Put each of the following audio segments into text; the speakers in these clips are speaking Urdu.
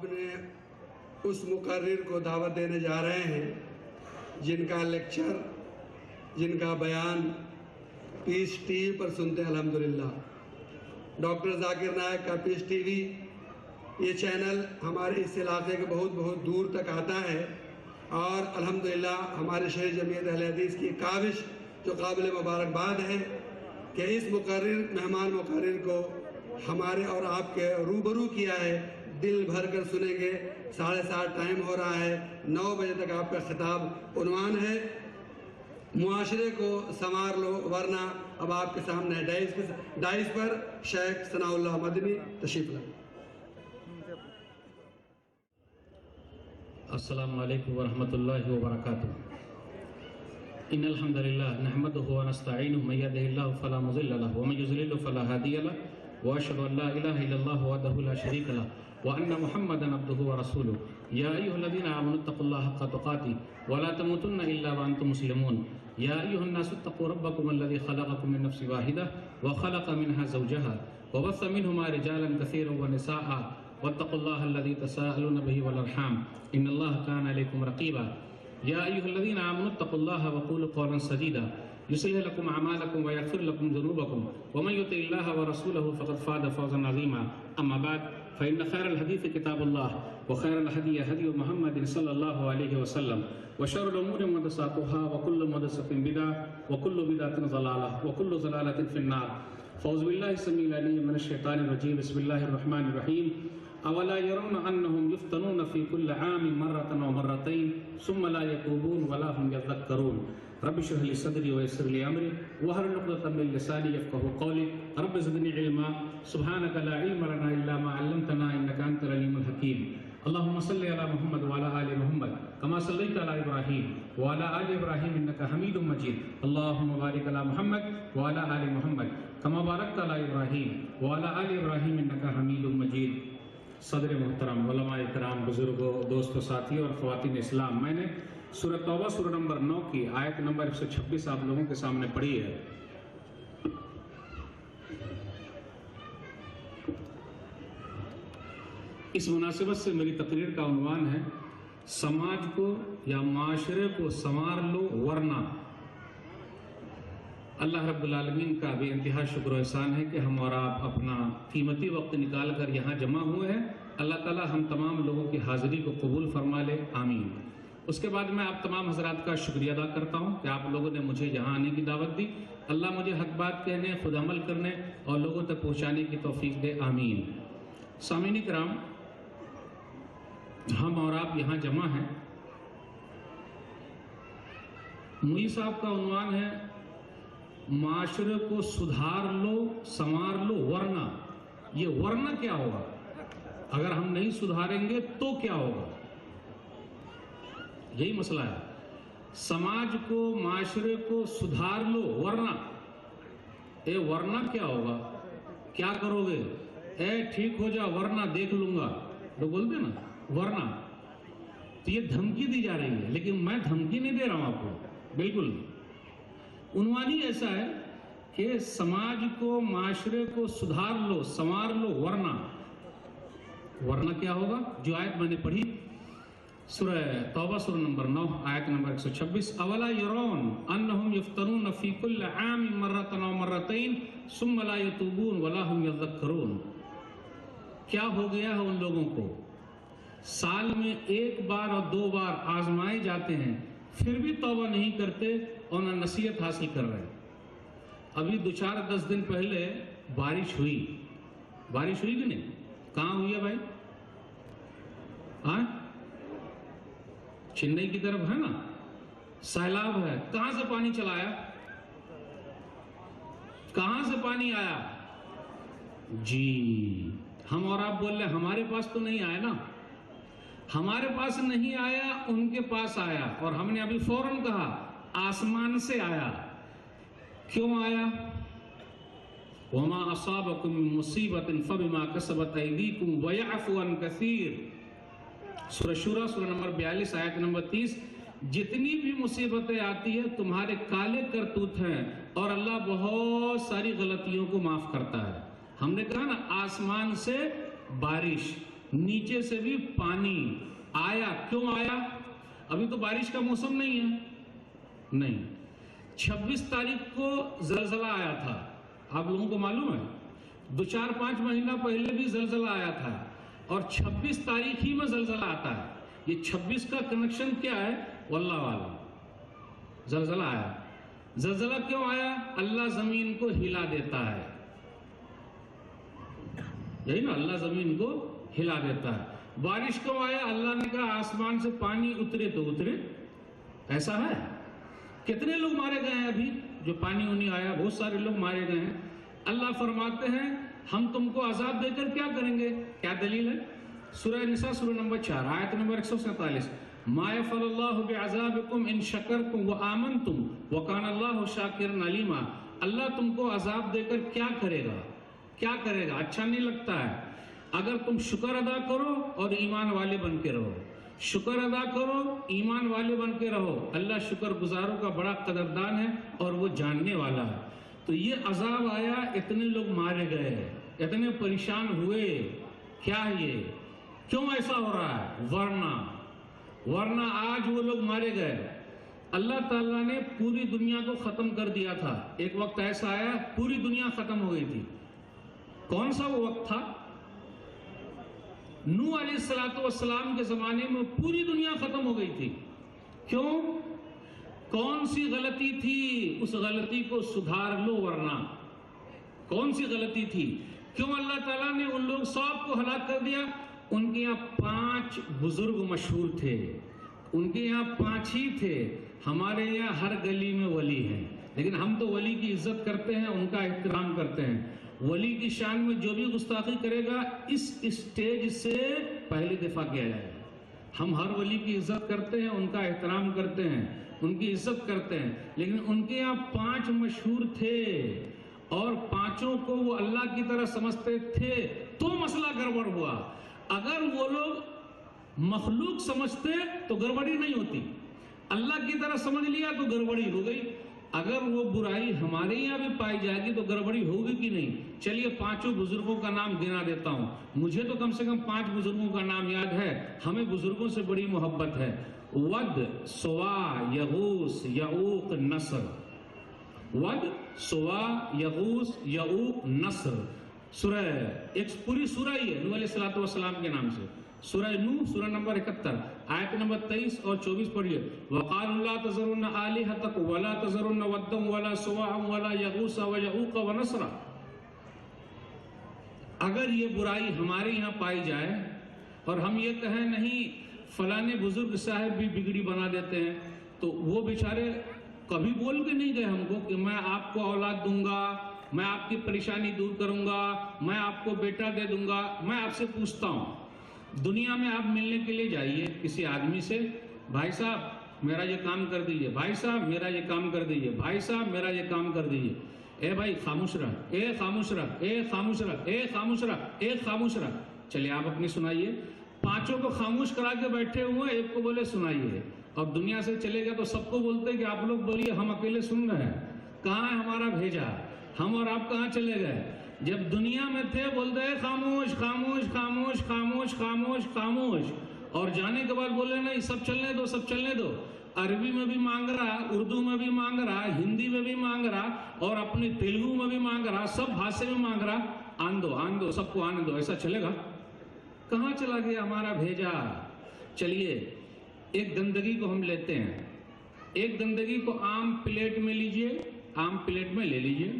اپنے اس مقرر کو دعوت دینے جا رہے ہیں جن کا لیکچر، جن کا بیان پیس ٹی وی پر سنتے ہیں الحمدللہ۔ ڈاکٹر ذاکر نائک کا پیس ٹی وی، یہ چینل ہمارے اس علاقے کے بہت بہت دور تک آتا ہے، اور الحمدللہ ہمارے شہر جمعیت اہل حدیث کی کاوش جو قابل مبارکباد ہے کہ اس مہمان مقرر کو ہمارے اور آپ کے روبرو کیا ہے۔ دل بھر کر سنیں گے۔ 7:30 ٹائم ہو رہا ہے، 9 بجے تک آپ کا خطاب عنوان ہے معاشرے کو سنوار لو ورنہ۔ اب آپ کے سامنے ڈائز پر شیخ ثناء اللہ مدنی تشریف لائیں۔ السلام علیکم ورحمۃ اللہ وبرکاتہ۔ ان الحمد للہ نحمده ونستعینه من یهده اللہ فلا مضل له ومن یضلل فلا هادی له واشهد ان لا الہ الا اللہ وحدہ لا شریک له وان محمدا عبده ورسوله یا ایها الذین آمنوا اتقوا اللہ حق تقاته ولا تموتن الا وانتم مسلمون یا ایها الناس اتقوا ربکم الذی خلقکم من نفس واحدہ وخلق منها زوجها وبث منهما رجالا کثیرا ونساء واتقوا الله الذي تساءلون به والارحام ان الله كان عليكم رقيبا يا ايها الذين امنوا اتقوا الله وقولوا قولا سديدا يصلح لكم اعمالكم ويغفر لكم ذنوبكم ومن يطع الله ورسوله فقد فاز فوزا عظيما اما بعد فان خير الحديث كتاب الله وخير الهدي هدي محمد صلى الله عليه وسلم وشر الامور محدثاتها وكل محدثة بدعة وكل بدعة ضلالة وكل ضلالة في النار فاعوذ بالله السميع العليم من الشيطان الرجيم بسم الله الرحمن الرحيم اولا يرون انهم يفتنون في كل عام مرة او مرتين ثم لا يتوبون ولا هم يذكرون رب اشرح لي صدري ويسر لي امري واحلل عقدة من لساني يفقهوا قولي رب زدني علما سبحانك لا علم لنا الا ما علمتنا انك انت العليم الحكيم اللهم صل على محمد وعلى ال محمد كما صليت على ابراهيم وعلى ال ابراهيم انك حميد مجيد اللهم بارك على محمد وعلى ال محمد كما باركت على ابراهيم وعلى ال ابراهيم انك حميد مجيد۔ صدر محترم، علماء کرام، بزرگوں، دوستوں، ساتھیوں اور خواتین اسلام، میں نے سورہ توبہ سورہ نمبر 9 کی آیت نمبر 126 آپ لوگوں کے سامنے پڑھی ہے۔ اس مناسبت سے میری تقریر کا عنوان ہے سماج کو یا معاشرے کو سنوار لو ورنہ۔ اللہ رب العالمین کا بے انتہا شکر و احسان ہے کہ ہم اور آپ اپنا قیمتی وقت نکال کر یہاں جمع ہوئے ہیں۔ اللہ تعالی ہم تمام لوگوں کی حاضری کو قبول فرما لے، آمین۔ اس کے بعد میں آپ تمام حضرات کا شکریہ ادا کرتا ہوں کہ آپ لوگوں نے مجھے یہاں آنے کی دعوت دی۔ اللہ مجھے حق بات کہنے، خود عمل کرنے اور لوگوں تک پہنچانے کی توفیق دے، آمین۔ سامعین کرام، ہم اور آپ یہاں جمع ہیں۔ موئی صاحب کا عنوان ہے معاشرے کو سدھار لو سنوار لو ورنہ۔ یہ ورنہ کیا ہوگا؟ اگر ہم نہیں سدھاریں گے تو کیا ہوگا؟ یہی مسئلہ ہے۔ سماج کو، معاشرے کو سدھار لو ورنہ۔ اے ورنہ کیا ہوگا؟ کیا کرو گے؟ اے ٹھیک ہو جا ورنہ دیکھ لوں گا، تو بولتے نا ورنہ۔ تو یہ دھمکی دی جا رہی ہے، لیکن میں دھمکی نہیں دے رہا ہوں آپ کو، بالکل نہیں۔ عنوان ہی ایسا ہے کہ سماج کو، معاشرے کو سدھار لو سنوار لو ورنہ۔ ورنہ کیا ہوگا؟ جو آیت میں نے پڑھی سورہ توبہ سورہ نمبر 9 آیت نمبر 126، اولا یرون انہم یفتنون فی کل عام مرۃ او مرتین ثم لا یتوبون ولا هم یذکرون۔ کیا ہو گیا ہے ان لوگوں کو؟ سال میں ایک بار اور 2 بار آزمائے جاتے ہیں، پھر بھی توبہ نہیں کرتے اور نہ نصیحت حاصل کر رہے ہیں۔ ابھی 2-4-10 دن پہلے بارش ہوئی کہ نہیں؟ کہاں ہوئی ہے بھائی؟ ہاں، چنئی کی طرف ہے نا، سیلاب ہے۔ کہاں سے پانی چلایا؟ کہاں سے پانی آیا؟ جی ہم اور آپ بول رہے ہیں ہمارے پاس تو نہیں آیا نا۔ ہمارے پاس نہیں آیا، ان کے پاس آیا، اور ہم نے ابھی فوراً کہا آسمان سے آیا۔ کیوں آیا؟ وما اصابکم من مصیبت فبما کسبت ایدیکم ویعفو عن کثیر۔ سورہ شورى سورہ نمبر 42 آیت نمبر 30، جتنی بھی مصیبتیں آتی ہیں تمہارے کالے کرتوت ہیں، اور اللہ بہت ساری غلطیوں کو معاف کرتا ہے۔ ہم نے کہا نا آسمان سے بارش، نیچے سے بھی پانی آیا. کیوں آیا؟ ابھی تو بارش کا موسم نہیں ہے. نہیں، 26 تاریخ کو زلزلہ آیا تھا. آپ لوگوں کو معلوم ہے 2-4-5 مہینہ پہلے بھی زلزلہ آیا تھا اور 26 تاریخ ہی میں زلزلہ آتا ہے. یہ 26 کا کنیکشن کیا ہے واللہ عالم. زلزلہ آیا. زلزلہ کیوں آیا؟ اللہ زمین کو ہلا دیتا ہے. یہی نا، اللہ زمین کو ہلا دیتا ہے. بارش کیوں آیا؟ اللہ نے کہا آسمان سے پانی اترے تو اترے. ایسا ہے. کتنے لوگ مارے گئے ہیں ابھی جو پانی انہیں آیا؟ بہت سارے لوگ مارے گئے ہیں. اللہ فرماتے ہیں ہم تم کو عذاب دے کر کیا کریں گے؟ کیا دلیل ہے؟ سورہ نساء سورہ نمبر 4 آیت نمبر 147. ما یفعل اللہ بعذابکم ان شکرتم وآمنتم وکان اللہ شاکرا علیما. اللہ تم کو عذاب دے کر کیا کرے گا؟ کیا کرے گا؟ اچھا نہیں لگتا ہے. اگر تم شکر ادا کرو اور ایمان والے بن کے رہو. شکر ادا کرو، ایمان والے بن کے رہو. اللہ شکر گزاروں کا بڑا قدردان ہے اور وہ جاننے والا ہے. تو یہ عذاب آیا، اتنے لوگ مارے گئے، اتنے پریشان ہوئے. کیا ہے یہ؟ کیوں ایسا ہو رہا ہے؟ ورنہ آج وہ لوگ مارے گئے. اللہ تعالیٰ نے پوری دنیا کو ختم کر دیا تھا. ایک وقت ایسا آیا پوری دنیا ختم ہو گئی تھی. کون سا وہ وقت تھا؟ نوح علیہ السلام کے زمانے میں پوری دنیا ختم ہو گئی تھی. کیوں؟ کون سی غلطی تھی؟ اس غلطی کو سدھار لو. ورنہ کون سی غلطی تھی؟ کیوں اللہ تعالیٰ نے ان لوگ سب کو ہلاک کر دیا؟ ان کے یہاں 5 بزرگ مشہور تھے. ان کے یہاں 5 ہی تھے. ہمارے یہاں ہر گلی میں ولی ہیں، لیکن ہم تو ولی کی عزت کرتے ہیں، ان کا احترام کرتے ہیں. ولی کی شان میں جو بھی گستاخی کرے گا اس اسٹیج سے پہلی دفعہ کیا جائے گا. ہم ہر ولی کی عزت کرتے ہیں، ان کا احترام کرتے ہیں، ان کی عزت کرتے ہیں. لیکن ان کے یہاں 5 مشہور تھے اور 5 کو وہ اللہ کی طرح سمجھتے تھے تو مسئلہ گڑبڑ ہوا. اگر وہ لوگ مخلوق سمجھتے تو گڑبڑی نہیں ہوتی. اللہ کی طرح سمجھ لیا تو گڑبڑی ہو گئی. اگر وہ برائی ہمارے یہاں بھی پائی جائے گی تو گڑبڑی ہوگی کہ نہیں؟ چلیے 5 بزرگوں کا نام گنا دیتا ہوں. مجھے تو کم سے کم 5 بزرگوں کا نام یاد ہے. ہمیں بزرگوں سے بڑی محبت ہے. ود، سوا، یغوث، یعوق، نصر. ود، سوا، یغوث، یعوق، نصر. سورہ ایک پوری سورہ ہی ہے نوح علیہ السلام کے نام سے. سورہ نوح سورہ نمبر 71 آیت نمبر 23 اور 24 پڑھیے. وَقَالُوا لَا تَذَرُنَّ آلِهَتَكُمْ وَلَا تَذَرُنَّ وَدًّا وَلَا سُوَاعًا وَلَا يَغُوثَ وَيَعُوقَ وَنَسْرًا. اگر یہ برائی ہمارے یہاں پائی جائے اور ہم یہ کہیں نہیں فلانے بزرگ صاحب بھی بگڑی بنا دیتے ہیں، تو وہ بیچارے کبھی بول کے نہیں گئے ہم کو کہ میں آپ کو اولاد دوں گا، میں آپ کی پریشانی دور کروں گا، میں آپ کو بیٹا دے دوں گا. میں آپ سے پوچھتا ہوں، دنیا میں آپ ملنے کے لیے جائیے کسی آدمی سے، بھائی صاحب میرا یہ کام کر دیجئے، بھائی صاحب میرا یہ کام کر دیجئے، بھائی صاحب میرا یہ کام کر دیجئے. اے بھائی خاموش رہ، اے خاموش رہ، اے خاموش رہ، اے خاموش رہ، اے خاموش رہ. چلیے آپ اپنی سنائیے. 5 کو خاموش کرا کے بیٹھے ہوئے، ایک کو بولے سنائیے. اور دنیا سے چلے گا تو سب کو بولتے ہیں کہ آپ لوگ بولیے، ہم اکیلے سن رہے ہیں. کہاں ہے ہمارا بھیجا؟ ہم اور آپ کہاں چلے گئے؟ جب دنیا میں تھے بولتے ہیں خاموش خاموش خاموش خاموش خاموش خاموش، اور جانے کے بعد بولے نہیں سب چلنے دو، سب چلنے دو. عربی میں بھی مانگ رہا، اردو میں بھی مانگ رہا، ہندی میں بھی مانگ رہا اور اپنی تیلگو میں بھی مانگ رہا، سب بھاشے میں مانگ رہا. آن دو سب کو آنے دو. ایسا چلے گا؟ کہاں چلا گیا ہمارا بھیجا؟ چلیے ایک گندگی کو ہم لیتے ہیں. ایک گندگی کو عام پلیٹ میں لیجئے، عام پلیٹ میں لے لیجئے،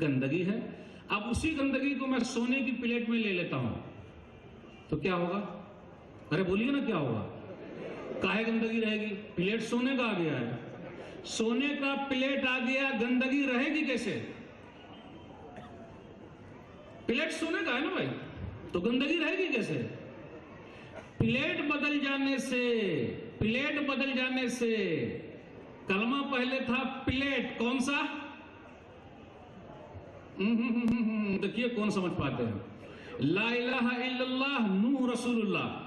گندگی ہے. اب اسی گندگی کو میں سونے کی پلیٹ میں لے لیتا ہوں تو کیا ہوگا؟ ارے بولیے نا کیا ہوگا؟ کاہے گندگی رہے گی؟ پلیٹ سونے کا آ گیا ہے. سونے کا پلیٹ آ گیا، گندگی رہے گی کیسے؟ پلیٹ سونے کا ہے نا بھائی، تو گندگی رہے گی کیسے؟ پلیٹ بدل جانے سے کلمہ پہلے تھا پلیٹ، کون سا؟ دیکھیے کون سمجھ پاتے ہیں. لا الہ الا اللہ نوح رسول اللہ.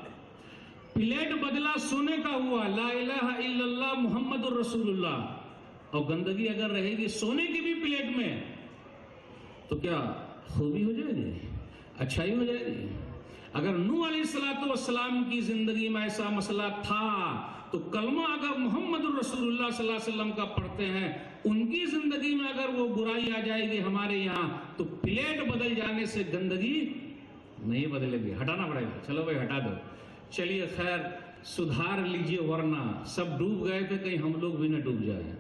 پلیٹ بدلا سونے کا ہوا، لا الہ الا اللہ محمد الرسول اللہ. اور گندگی اگر رہے گی سونے کی بھی پلیٹ میں تو کیا خوبی ہو جائے گی؟ اچھائی ہو جائے گی؟ اگر نوح علیہ السلام کی زندگی میں ایسا مسئلہ تھا تو کلمہ اگر محمد الرسول اللہ صلی اللہ علیہ وسلم کا پڑھتے ہیں، ان کی زندگی میں اگر وہ برائی آ جائے گی ہمارے یہاں تو پلیٹ بدل جانے سے گندگی نہیں بدلے گی، ہٹانا پڑے گا۔ چلو بھائی ہٹا دو، چلیے خیر سدھار لیجئے، ورنہ سب ڈوب گئے تھے، کہیں ہم لوگ بھی نہ ڈوب جائیں۔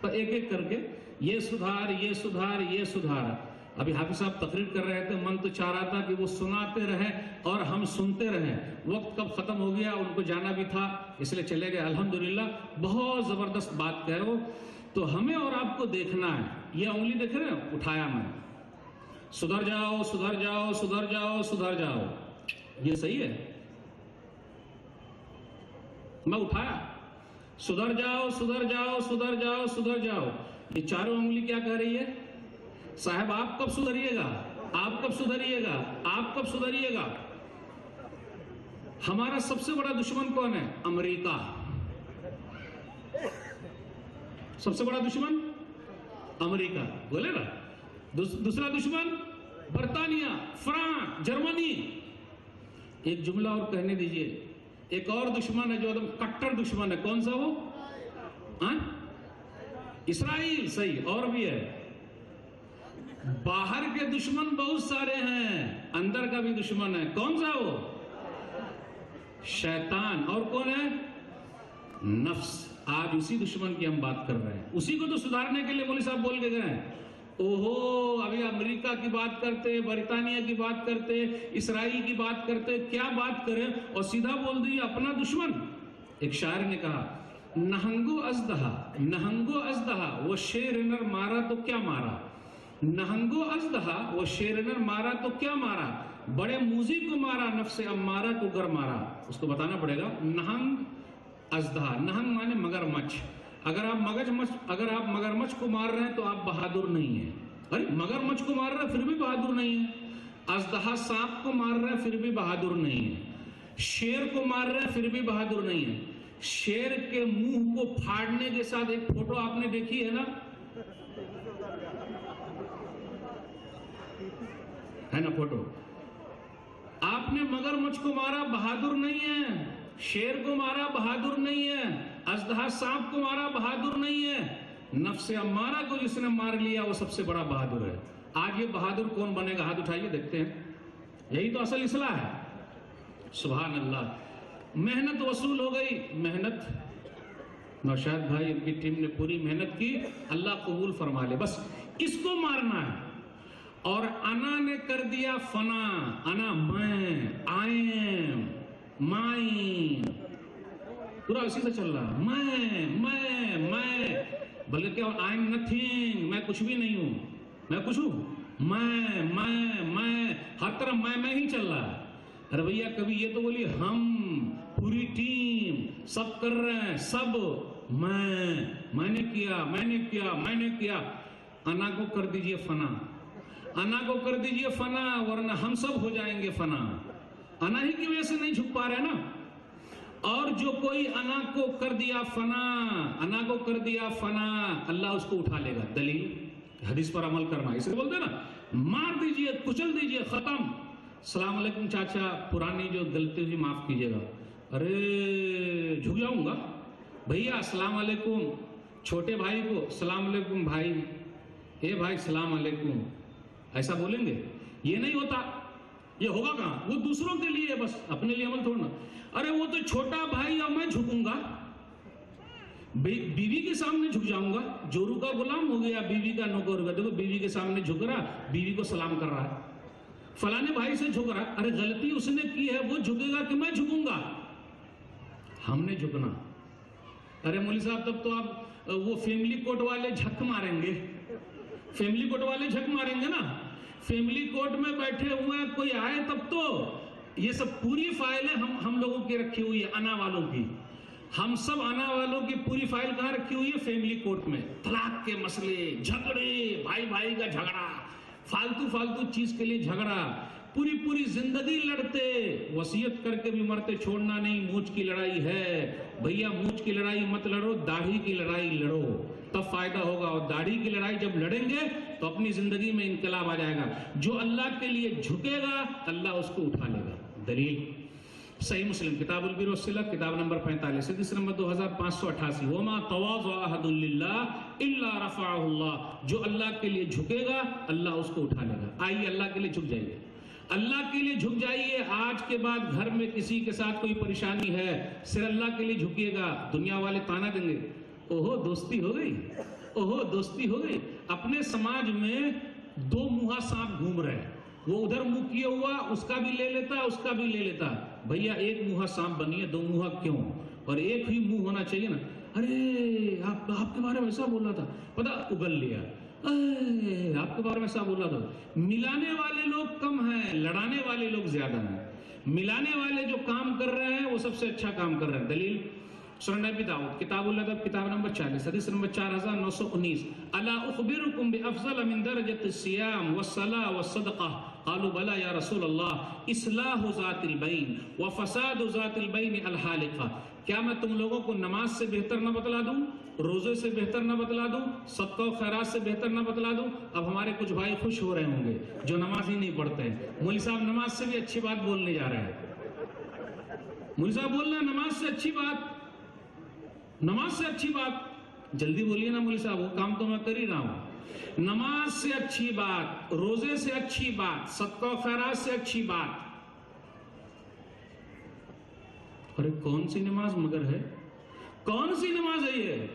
تو ایک ایک کر کے یہ سدھار، یہ سدھار، یہ سدھار۔ ابھی حافظ صاحب تقریر کر رہے تھے، من تو چاہ رہا تھا کہ وہ سناتے رہیں اور ہم سنتے رہیں، وقت کب ختم ہو گیا، ان کو جانا بھی تھا اس لیے چلے گئے۔ الحمدللہ بہت زبردست بات کہے وہ، تو ہمیں اور آپ کو دیکھنا ہے۔ یہ انگلی دیکھ رہے ہیں، اٹھایا میں، سدھر جاؤ سدھر جاؤ سدھر جاؤ سدھر جاؤ، یہ صحیح ہے؟ میں اٹھایا، سدھر جاؤ سدھر جاؤ سدھر جاؤ سدھر جاؤ، یہ چاروں انگلی کیا کہہ رہی ہے؟ صاحب آپ کب سدھریے گا، آپ کب سدھریے گا، آپ کب سدھریے گا؟ ہمارا سب سے بڑا دشمن کون ہے؟ امریکہ۔ سب سے بڑا دشمن امریکہ، بولے نا۔ دوسرا دشمن برطانیہ، فرانس، جرمنی۔ ایک جملہ اور کہنے دیجئے، ایک اور دشمن ہے جو ایک کٹر دشمن ہے، کون سا وہ؟ اسرائیل، صحیح، اور بھی ہے۔ باہر کے دشمن بہت سارے ہیں، اندر کا بھی دشمن ہے، کون سا وہ؟ شیطان۔ اور کون ہے؟ نفس۔ آج اسی دشمن کی ہم بات کر رہے ہیں، اسی کو تو سدھارنے کے لیے مولوی صاحب بول کے گئے ہیں۔ اوہو، ابھی امریکہ کی بات کرتے، برطانیہ کی بات کرتے، اسرائیل کی بات کرتے، کیا بات کریں، اور سیدھا بول دیے اپنا دشمن۔ ایک شاعر نے کہا، نہنگو ازدہا، نہنگو ازدہا، وہ شیر نر مارا تو کیا مارا، نہنگو ازدہا وہ شیر نر مارا تو کیا مارا، بڑے موزی کو مارا نفس امارہ کو گر مارا۔ اس کو بتانا پڑے گا، نہنگ ازدہا، نہنگ مانے مگرمچھ۔ اگر آپ مگرمچھ کو مار رہے ہیں تو آپ بہادر نہیں ہیں۔ ارے مگرمچھ کو مار رہے ہیں پھر بھی بہادر نہیں ہیں۔ ازدہا سانپ کو مار رہے ہیں پھر بھی بہادر نہیں ہیں۔ شیر کو مار رہے ہیں پھر بھی بہادر نہیں ہیں۔ شیر کے منہ کو پھاڑنے کے ساتھ ایک فوٹو آپ نے دیکھی ہے نا، ہے نا فوٹو؟ آپ نے مگرمچھ کو مارا، بہادر نہیں ہے۔ شیر کو مارا، بہادر نہیں ہے۔ اژدہا سانپ کو مارا، بہادر نہیں ہے۔ نفس امارہ کو جس نے مار لیا وہ سب سے بڑا بہادر ہے۔ آج یہ بہادر کون بنے گا؟ ہاتھ اٹھائیے دیکھتے ہیں۔ یہی تو اصل اصلاح ہے۔ سبحان اللہ۔ محنت وصول ہو گئی، محنت نوشاد بھائی ان کی ٹیم نے پوری محنت کی، اللہ قبول فرما لے، بس اس کو مارنا ہے۔ اور انا نے کر دیا فنا، انا میں، آئیم، مائن، پورا اسی سے چل رہا، میں، بلکہ کیا آئیم نتھنگ، میں کچھ بھی نہیں ہوں، میں کچھ ہوں، میں، ہر طرف میں ہی چل رہا ہے۔ رویہ کبھی یہ تو بولی ہم، پوری ٹیم، سب کر رہے ہیں، سب، میں نے کیا، انا کو کر دیجئے فنا، انا کو کر دیجئے فنا، ورنہ ہم سب ہو جائیں گے فنا۔ انا ہی کی وجہ سے نہیں جھک پا رہے نا۔ اور جو کوئی انا کو کر دیا فنا، انا کو کر دیا فنا، اللہ اس کو اٹھا لے گا۔ دلیل حدیث پر عمل کرنا، اسے بولتے ہیں نا، مار دیجئے، کچل دیجئے، ختم۔ السلام علیکم چاچا، پرانی جو غلطی ہوئی معاف کیجئے گا۔ ارے جھک جاؤں گا بھیا، السلام علیکم۔ چھوٹے بھائی کو السلام علیکم بھائی، اے بھائی السلام علیکم، ایسا بولیں گے؟ یہ نہیں ہوتا۔ یہ ہوگا کہاں؟ وہ دوسروں کے لیے، بس اپنے لیے عمل چھوڑنا۔ ارے وہ تو چھوٹا بھائی، اور میں جھکوں گا، بیوی کے سامنے جھک جاؤں گا، جورو کا غلام ہو گیا، بیوی کا نوکر ہو گیا۔ دیکھو بیوی کے سامنے جھک رہا، بیوی کو سلام کر رہا ہے، فلانے بھائی سے جھک رہا۔ ارے غلطی اس نے کی ہے، وہ جھکے گا کہ میں جھکوں گا؟ ہم نے جھکنا۔ ارے مولوی صاحب تب تو آپ وہ فیملی کورٹ والے جھک ماریں گے، فیملی کورٹ والے جھک ماریں گے نا۔ فیملی کورٹ میں بیٹھے ہوئے ہیں، کوئی آئے تب تو یہ سب پوری فائلیں ہم لوگوں کی رکھی ہوئی ہے، انا والوں کی۔ ہم سب انا والوں کی پوری فائل کہاں رکھی ہوئی ہے؟ فیملی کورٹ میں۔ طلاق کے مسئلے، جھگڑے، بھائی کا جھگڑا، فالتو چیز کے لیے جھگڑا، پوری زندگی لڑتے، وصیت کر کے بھی مرتے، چھوڑنا نہیں، مونچھ کی لڑائی ہے بھیا، مونچھ کی لڑائی مت لڑو، داڑھی کی لڑائی لڑو، تب فائدہ ہوگا۔ اور داڑھی کی لڑائی جب لڑیں گے تو اپنی زندگی میں انقلاب آ جائے گا۔ جو اللہ کے لیے جھکے گا اللہ اس کو اٹھا لے گا۔ دلیل صحیح مسلم کتاب البر والصلہ کتاب نمبر 45 حدیث نمبر 2588 وما تواضع احد للہ الا رفعہ اللہ، جو اللہ کے لیے جھکے گا اللہ اس کو اٹھا لے گا۔ آئیے اللہ کے لیے جھک جائیے، اللہ کے لیے جھک جائیے۔ آج کے بعد گھر میں کسی کے ساتھ کوئی پریشانی ہے، صرف اللہ کے لیے جھکیے گا، دنیا والے تانا دیں گے، اوہو دوستی ہو گئی، اوہو دوستی ہو گئی۔ اپنے سماج میں دو منہا سانپ گھوم رہے ہیں، وہ ادھر منہ کیا ہوا اس کا بھی لے لیتا اس کا بھی لے لیتا۔ بھیا ایک منہا سانپ بنیے، دو منہا کیوں؟ اور ایک ہی منہ ہونا چاہیے نا۔ ارے آپ کے بارے میں ایسا بولا تھا، پتہ اگل لیا، آپ کے بارے میں ایسا بولا تھا۔ ملانے والے لوگ کم ہیں، لڑانے والے لوگ زیادہ ہیں۔ ملانے والے جو کام کر رہے ہیں وہ سب سے اچھا کام کر رہے ہیں۔ دلیل سنن ابی داؤد کتاب الادب کتاب نمبر 40 حدیث نمبر 4919 الا اخبركم بافضل من درجة الصيام والصلاة والصدقة قالوا بلى يا رسول الله اصلاح ذات البين وفساد ذات البين الحالقة، کیا میں تم لوگوں کو نماز سے بہتر نہ بتلا دوں، روزے سے بہتر نہ بتلا دوں، صدقہ و خیرات سے بہتر نہ بتلا دوں؟ اب ہمارے کچھ بھائی خوش ہو رہے ہوں گے جو نماز ہی نہیں پڑھتے ہیں۔ مولوی صاحب نماز سے بھی اچھی بات بولنے جا رہے ہیں، مولوی صاحب بول رہے ہیں نماز سے اچھی بات، نماز سے اچھی بات، جلدی بولیے نا مولوی صاحب، وہ کام تو میں کر ہی رہا ہوں۔ نماز سے اچھی بات، روزے سے اچھی بات، صدقہ و خیرات سے اچھی بات۔ ارے کون سی نماز مگر ہے، کون سی نماز ہے یہ؟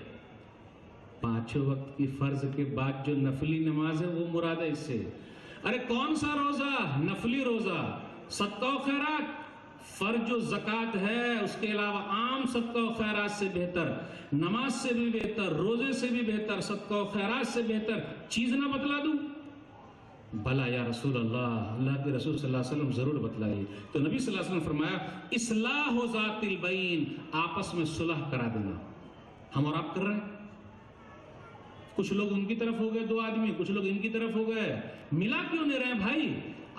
5 وقت کی فرض کے بعد جو نفلی نماز ہے وہ مراد ہے اس سے۔ ارے کون سا روزہ، نفلی روزہ، صدقہ و خیرات، فرض و زکوٰۃ ہے، اس کے علاوہ عام صدقہ و خیرات سے بہتر، نماز سے بھی بہتر، روزے سے بھی بہتر، صدقہ و خیرات سے بہتر چیز نہ بتلا دوں؟ بھلا یا رسول اللہ، اللہ کے رسول صلی اللہ علیہ وسلم ضرور بتلائیے۔ تو نبی صلی اللہ علیہ وسلم فرمایا اصلاح ذات البین، آپس میں صلح کرا دینا۔ ہم اور آپ کر رہے ہیں، کچھ لوگ ان کی طرف ہو گئے 2 آدمی، کچھ لوگ ان کی طرف ہو گئے، ملا کیوں نہیں رہے بھائی؟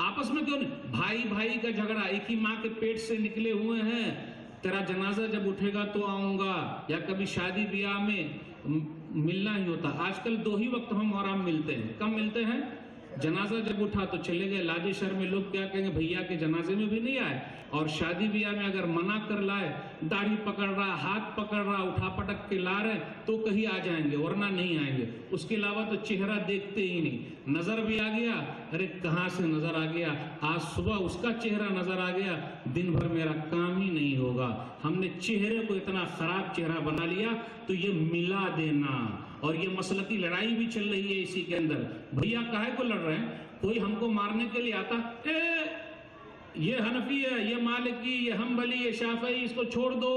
آپس میں کیوں نہیں؟ بھائی بھائی کا جھگڑا، ایک ہی ماں کے پیٹ سے نکلے ہوئے ہیں، تیرا جنازہ جب اٹھے گا تو آؤں گا، یا کبھی شادی بیاہ میں ملنا ہی ہوتا۔ آج کل 2 ہی وقت ہم اور آپ ملتے ہیں، کم ملتے ہیں، جنازہ جب اٹھا تو چلے گئے، لاجے شہر میں لوگ کیا کہیں گے، بھیا کے جنازے میں بھی نہیں آئے، اور شادی بیاہ میں اگر منع کر لائے، داڑھی پکڑ رہا، ہاتھ پکڑ رہا، اٹھا پٹک کے لا رہے تو کہیں آ جائیں گے، ورنہ نہیں آئیں گے۔ اس کے علاوہ تو چہرہ دیکھتے ہی نہیں، نظر بھی آ گیا، ارے کہاں سے نظر آ گیا، آج صبح اس کا چہرہ نظر آ گیا، دن بھر میرا کام ہی نہیں ہوگا۔ ہم نے چہرے کو اتنا خراب چہرہ بنا لیا، تو یہ ملا دینا، اور یہ مسلکی لڑائی بھی چل رہی ہے اسی کے اندر۔ بھیا کاہے کو لڑ رہے ہیں؟ کوئی ہم کو مارنے کے لیے آتا، یہ حنفی ہے، یہ مالکی، یہ حنبلی، یہ شافعی، اس کو چھوڑ دو،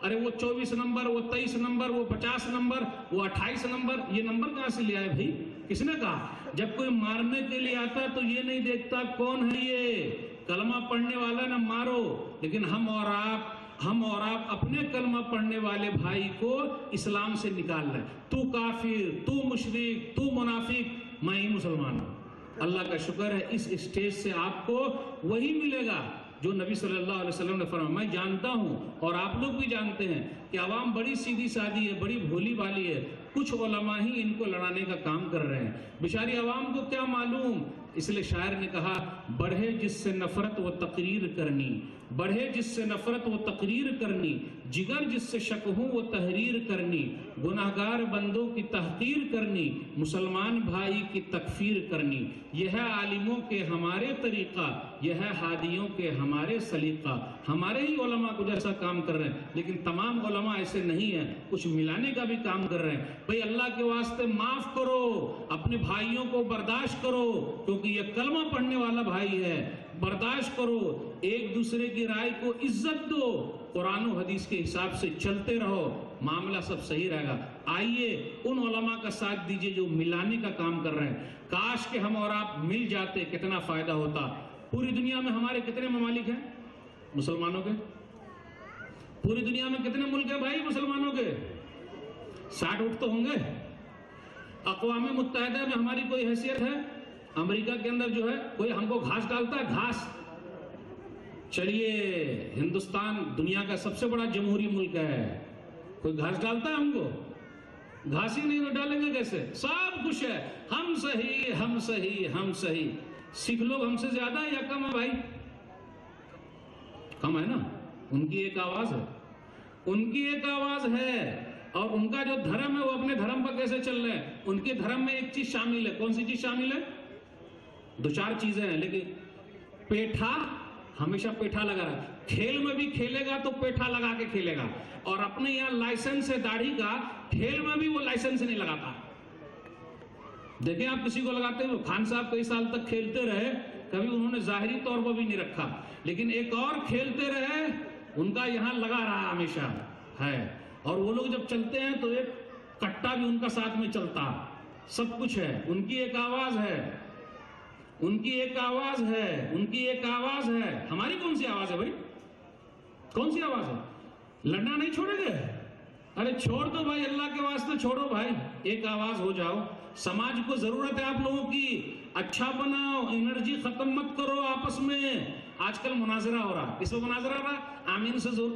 ارے وہ 24 نمبر، وہ 23 نمبر، وہ 50 نمبر، وہ 28 نمبر، یہ نمبر کہاں سے لے آئے بھائی؟ کس نے کہا؟ جب کوئی مارنے کے لیے آتا تو یہ نہیں دیکھتا کون ہے یہ، کلمہ پڑھنے والا نہ مارو، لیکن ہم اور آپ اپنے کلمہ پڑھنے والے بھائی کو اسلام سے نکال رہے ہیں۔ تو کافر، تو مشرک، تو منافق، میں ہی مسلمان ہوں۔ اللہ کا شکر ہے اس اسٹیج سے آپ کو وہی ملے گا جو نبی صلی اللہ علیہ وسلم نے فرمایا۔ میں جانتا ہوں اور آپ لوگ بھی جانتے ہیں کہ عوام بڑی سیدھی سادی ہے، بڑی بھولی والی ہے، کچھ علماء ہی ان کو لڑانے کا کام کر رہے ہیں، بیچاری عوام کو کیا معلوم۔ اس لیے شاعر نے کہا بڑھے جس سے نفرت وہ تقریر کرنی، بڑھے جس سے نفرت وہ تقریر کرنی، جگر جس سے شک ہوں وہ تحریر کرنی، گناہگار بندوں کی تحقیر کرنی، مسلمان بھائی کی تکفیر کرنی۔ یہ ہے عالموں کے ہمارے طریقہ، یہ ہے ہادیوں کے ہمارے سلیقہ۔ ہمارے ہی علماء کچھ ایسا کام کر رہے ہیں، لیکن تمام علماء ایسے نہیں ہیں، کچھ ملانے کا بھی کام کر رہے ہیں۔ بھئی اللہ کے واسطے معاف کرو، اپنے بھائیوں کو برداشت کرو، کیونکہ یہ کلمہ پڑھنے والا بھائی ہے، برداشت کرو، ایک دوسرے کی رائے کو عزت دو، قرآن و حدیث کے حساب سے چلتے رہو، معاملہ سب صحیح رہے گا۔ آئیے ان علماء کا ساتھ دیجئے جو ملانے کا کام کر رہے ہیں۔ کاش کہ ہم اور آپ مل جاتے، کتنا فائدہ ہوتا۔ پوری دنیا میں ہمارے کتنے ممالک ہیں مسلمانوں کے؟ پوری دنیا میں کتنے ملک ہیں بھائی مسلمانوں کے؟ 60 اٹھ تو ہوں گے۔ اقوام متحدہ میں ہماری کوئی حیثیت ہے؟ امریکہ کے اندر جو ہے کوئی ہم کو گھاس ڈالتا ہے؟ گھاس؟ چلیے ہندوستان دنیا کا سب سے بڑا جمہوری ملک ہے، کوئی گھاس ڈالتا ہے ہم کو؟ گھاس ہی نہیں تو ڈالیں گے کیسے؟ سب کچھ ہے، ہم صحیح ہم صحیح ہم صحیح۔ سکھ لوگ ہم سے زیادہ ہے یا کم ہے بھائی؟ ہم ہیں نا، ان کی ایک آواز ہے، ان کی ایک آواز ہے، اور ان کا جو دھرم ہے وہ اپنے دھرم پر کیسے چل رہے ہیں؟ ان کے دھرم میں ایک چیز شامل ہے، کون سی چیز شامل ہے؟ 2-4 چیزیں ہیں، لیکن پیٹھا، ہمیشہ پیٹھا لگا رہا ہے، کھیل میں بھی کھیلے گا تو پیٹھا لگا کے کھیلے گا، اور اپنے یہاں لائسنس ہے داڑھی کا، کھیل میں بھی وہ لائسنس نہیں لگاتا۔ دیکھیں آپ کسی کو لگاتے ہوئے، خان صاحب کئی سال تک کھیلتے رہے، کبھی انہوں نے ظاہری طور پر بھی نہیں رکھا، لیکن ایک اور کھیلتے رہے، ان کا یہاں لگا رہا ہمیشہ ہے، اور وہ لوگ جب چلتے ہیں تو ایک کٹا بھی ان کا ساتھ میں چلتا، سب کچھ ہے، ان کی ایک آواز ہے، ان کی ایک آواز ہے، ان کی ایک آواز ہے۔ ہماری کون سی آواز ہے بھائی؟ کون سی آواز ہے؟ لڑنا نہیں چھوڑے گے؟ ارے چھوڑ دو بھائی، اللہ کے واسطے چھوڑو بھائی، ایک آواز ہو جاؤ۔ سماج کو ضرورت ہے آپ لوگوں کی، اچھا بناؤ، انرجی ختم مت کرو آپس میں۔ آج کل مناظرہ ہو رہا، اس میں مناظرہ ہو رہا،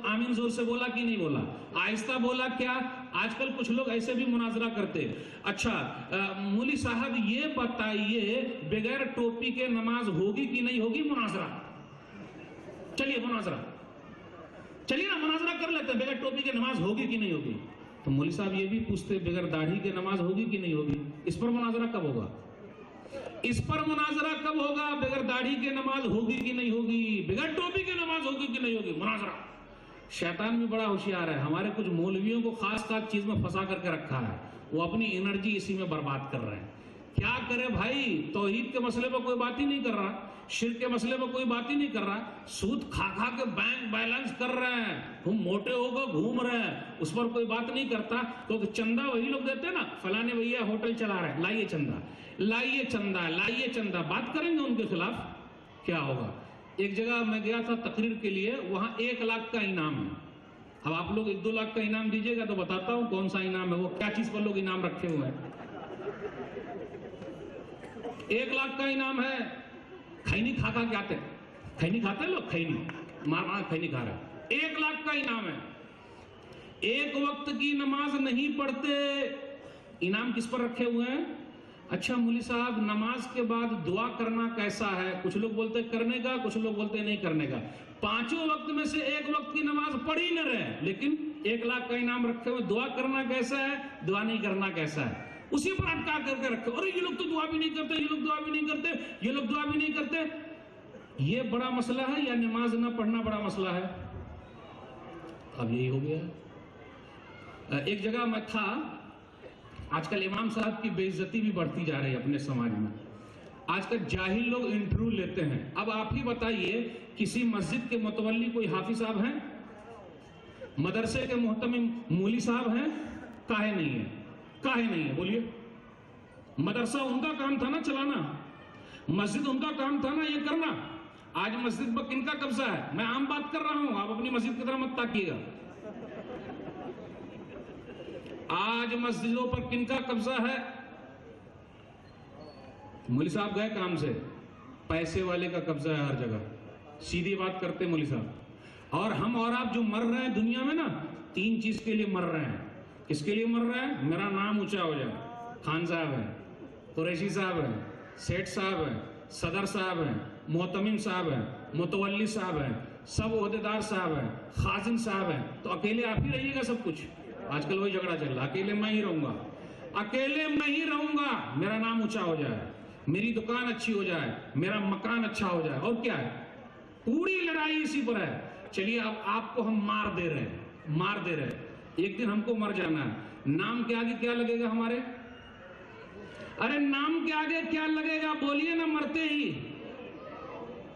آمین زور سے بولا کہ نہیں بولا، آہستہ بولا کیا؟ آج کل کچھ لوگ ایسے بھی مناظرہ کرتے۔ اچھا مولوی صاحب یہ بتائیے، بغیر ٹوپی کے نماز ہوگی کہ نہیں ہوگی؟ مناظرہ، چلیے مناظرہ، چلیے نا مناظرہ کر لیتے ہیں، بغیر ٹوپی کے نماز ہوگی کہ نہیں ہوگی؟ تو مولوی صاحب یہ بھی پوچھتے بغیر داڑھی کے نماز ہوگی کہ نہیں ہوگی؟ اس پر مناظرہ کب ہوگا؟ اس پر مناظرہ کب ہوگا؟ بغیر داڑھی کے نماز ہوگی کہ نہیں ہوگی؟ بغیر ٹوپی کے نماز ہوگی کہ نہیں ہوگی؟ مناظرہ۔ شیطان بھی بڑا ہوشیار ہے، ہمارے کچھ مولویوں کو خاص چیز میں پھنسا کر کے رکھا ہے، وہ اپنی انرجی اسی میں برباد کر رہے ہیں۔ کیا کرے بھائی؟ توحید کے مسئلے پر کوئی بات ہی نہیں کر رہا، شرک کے مسئلے پر کوئی بات ہی نہیں کر رہا، سود کھا کھا کے بینک بیلنس کر رہے ہیں، ہم موٹے ہو کر گھوم رہے ہیں، اس پر کوئی بات نہیں کرتا، کیونکہ چندہ وہی لوگ دیتے ہیں نا، فلانے بھیا ہوٹل چلا رہے ہیں، لائیے چندہ، لائیے چندہ، لائیے چندہ، بات کریں گے ان کے خلاف، کیا ہوگا؟ ایک جگہ میں گیا تھا تقریر کے لیے، وہاں 1 لاکھ کا انعام ہے۔ اب آپ لوگ 1-2 لاکھ کا انعام دیجیے گا تو بتاتا ہوں کون سا انعام ہے، وہ کیا چیز پر لوگ انعام رکھے ہوئے ہیں۔ 1 لاکھ کا انعام ہے، کھینی کھا کھا کے آتے، کھینی کھاتے ہیں لوگ، کھینی مار مار کھینی کھا رہے، 1 لاکھ کا انعام ہے۔ ایک وقت کی نماز نہیں پڑھتے، انعام کس پر رکھے ہوئے ہیں؟ اچھا مولوی صاحب نماز کے بعد دعا کرنا کیسا ہے؟ کچھ لوگ بولتے کرنے کا، کچھ لوگ بولتے نہیں کرنے کا۔ 5 وقت میں سے 1 وقت کی نماز پڑھ ہی نہ رہے، لیکن 1 لاکھ کا انعام رکھے ہوئے، دعا کرنا کیسا ہے، دعا نہیں کرنا کیسا ہے، اسی پر اٹکا کر کے رکھے۔ اور یہ لوگ تو دعا بھی نہیں کرتے، یہ لوگ دعا بھی نہیں کرتے، یہ لوگ دعا بھی نہیں کرتے۔ یہ بڑا مسئلہ ہے یا نماز نہ پڑھنا بڑا مسئلہ ہے؟ اب یہی ہو گیا۔ ایک جگہ میں تھا، آج کل امام صاحب کی بے عزتی بھی بڑھتی جا رہی ہے اپنے سماج میں، آج کل جاہل لوگ انٹرویو لیتے ہیں۔ اب آپ ہی بتائیے، کسی مسجد کے متولی کوئی حافظ صاحب ہیں؟ مدرسے کے محتمم مولوی صاحب ہیں؟ کاہے نہیں ہے؟ کاہے نہیں ہے بولیے؟ مدرسہ ان کا کام تھا نا چلانا، مسجد ان کا کام تھا نا یہ کرنا۔ آج مسجد پر کن کا قبضہ ہے؟ میں عام بات کر رہا ہوں، آپ اپنی مسجد کی طرح مت تاکیے گا۔ آج مسجدوں پر کن کا قبضہ ہے؟ مولوی صاحب گئے کام سے، پیسے والے کا قبضہ ہے ہر جگہ، سیدھی بات کرتے مولوی صاحب۔ اور ہم اور آپ جو مر رہے ہیں دنیا میں نا، 3 چیز کے لیے مر رہے ہیں۔ کس کے لیے مر رہے ہیں؟ میرا نام اونچا ہو جائے، خان صاحب ہیں، قریشی صاحب ہیں، سیٹھ صاحب ہیں، صدر صاحب ہیں، محتمم صاحب ہیں، متولی صاحب ہیں، سب عہدیدار صاحب ہیں، خازن صاحب ہیں، تو اکیلے آپ ہی رہیے گا سب کچھ۔ آج کل وہی جھگڑا چل رہا، اکیلے میں ہی رہوں گا، اکیلے میں ہی رہوں گا، میرا نام اونچا ہو جائے، میری دکان اچھی ہو جائے، میرا مکان اچھا ہو جائے، اور کیا ہے؟ پوری لڑائی اسی پر ہے۔ چلیے اب آپ کو ہم مار دے رہے ہیں، مار دے رہے ہیں، ایک دن ہم کو مر جانا ہے، نام کے آگے کیا لگے گا ہمارے؟ ارے نام کے آگے کیا لگے گا بولیے نا، مرتے ہی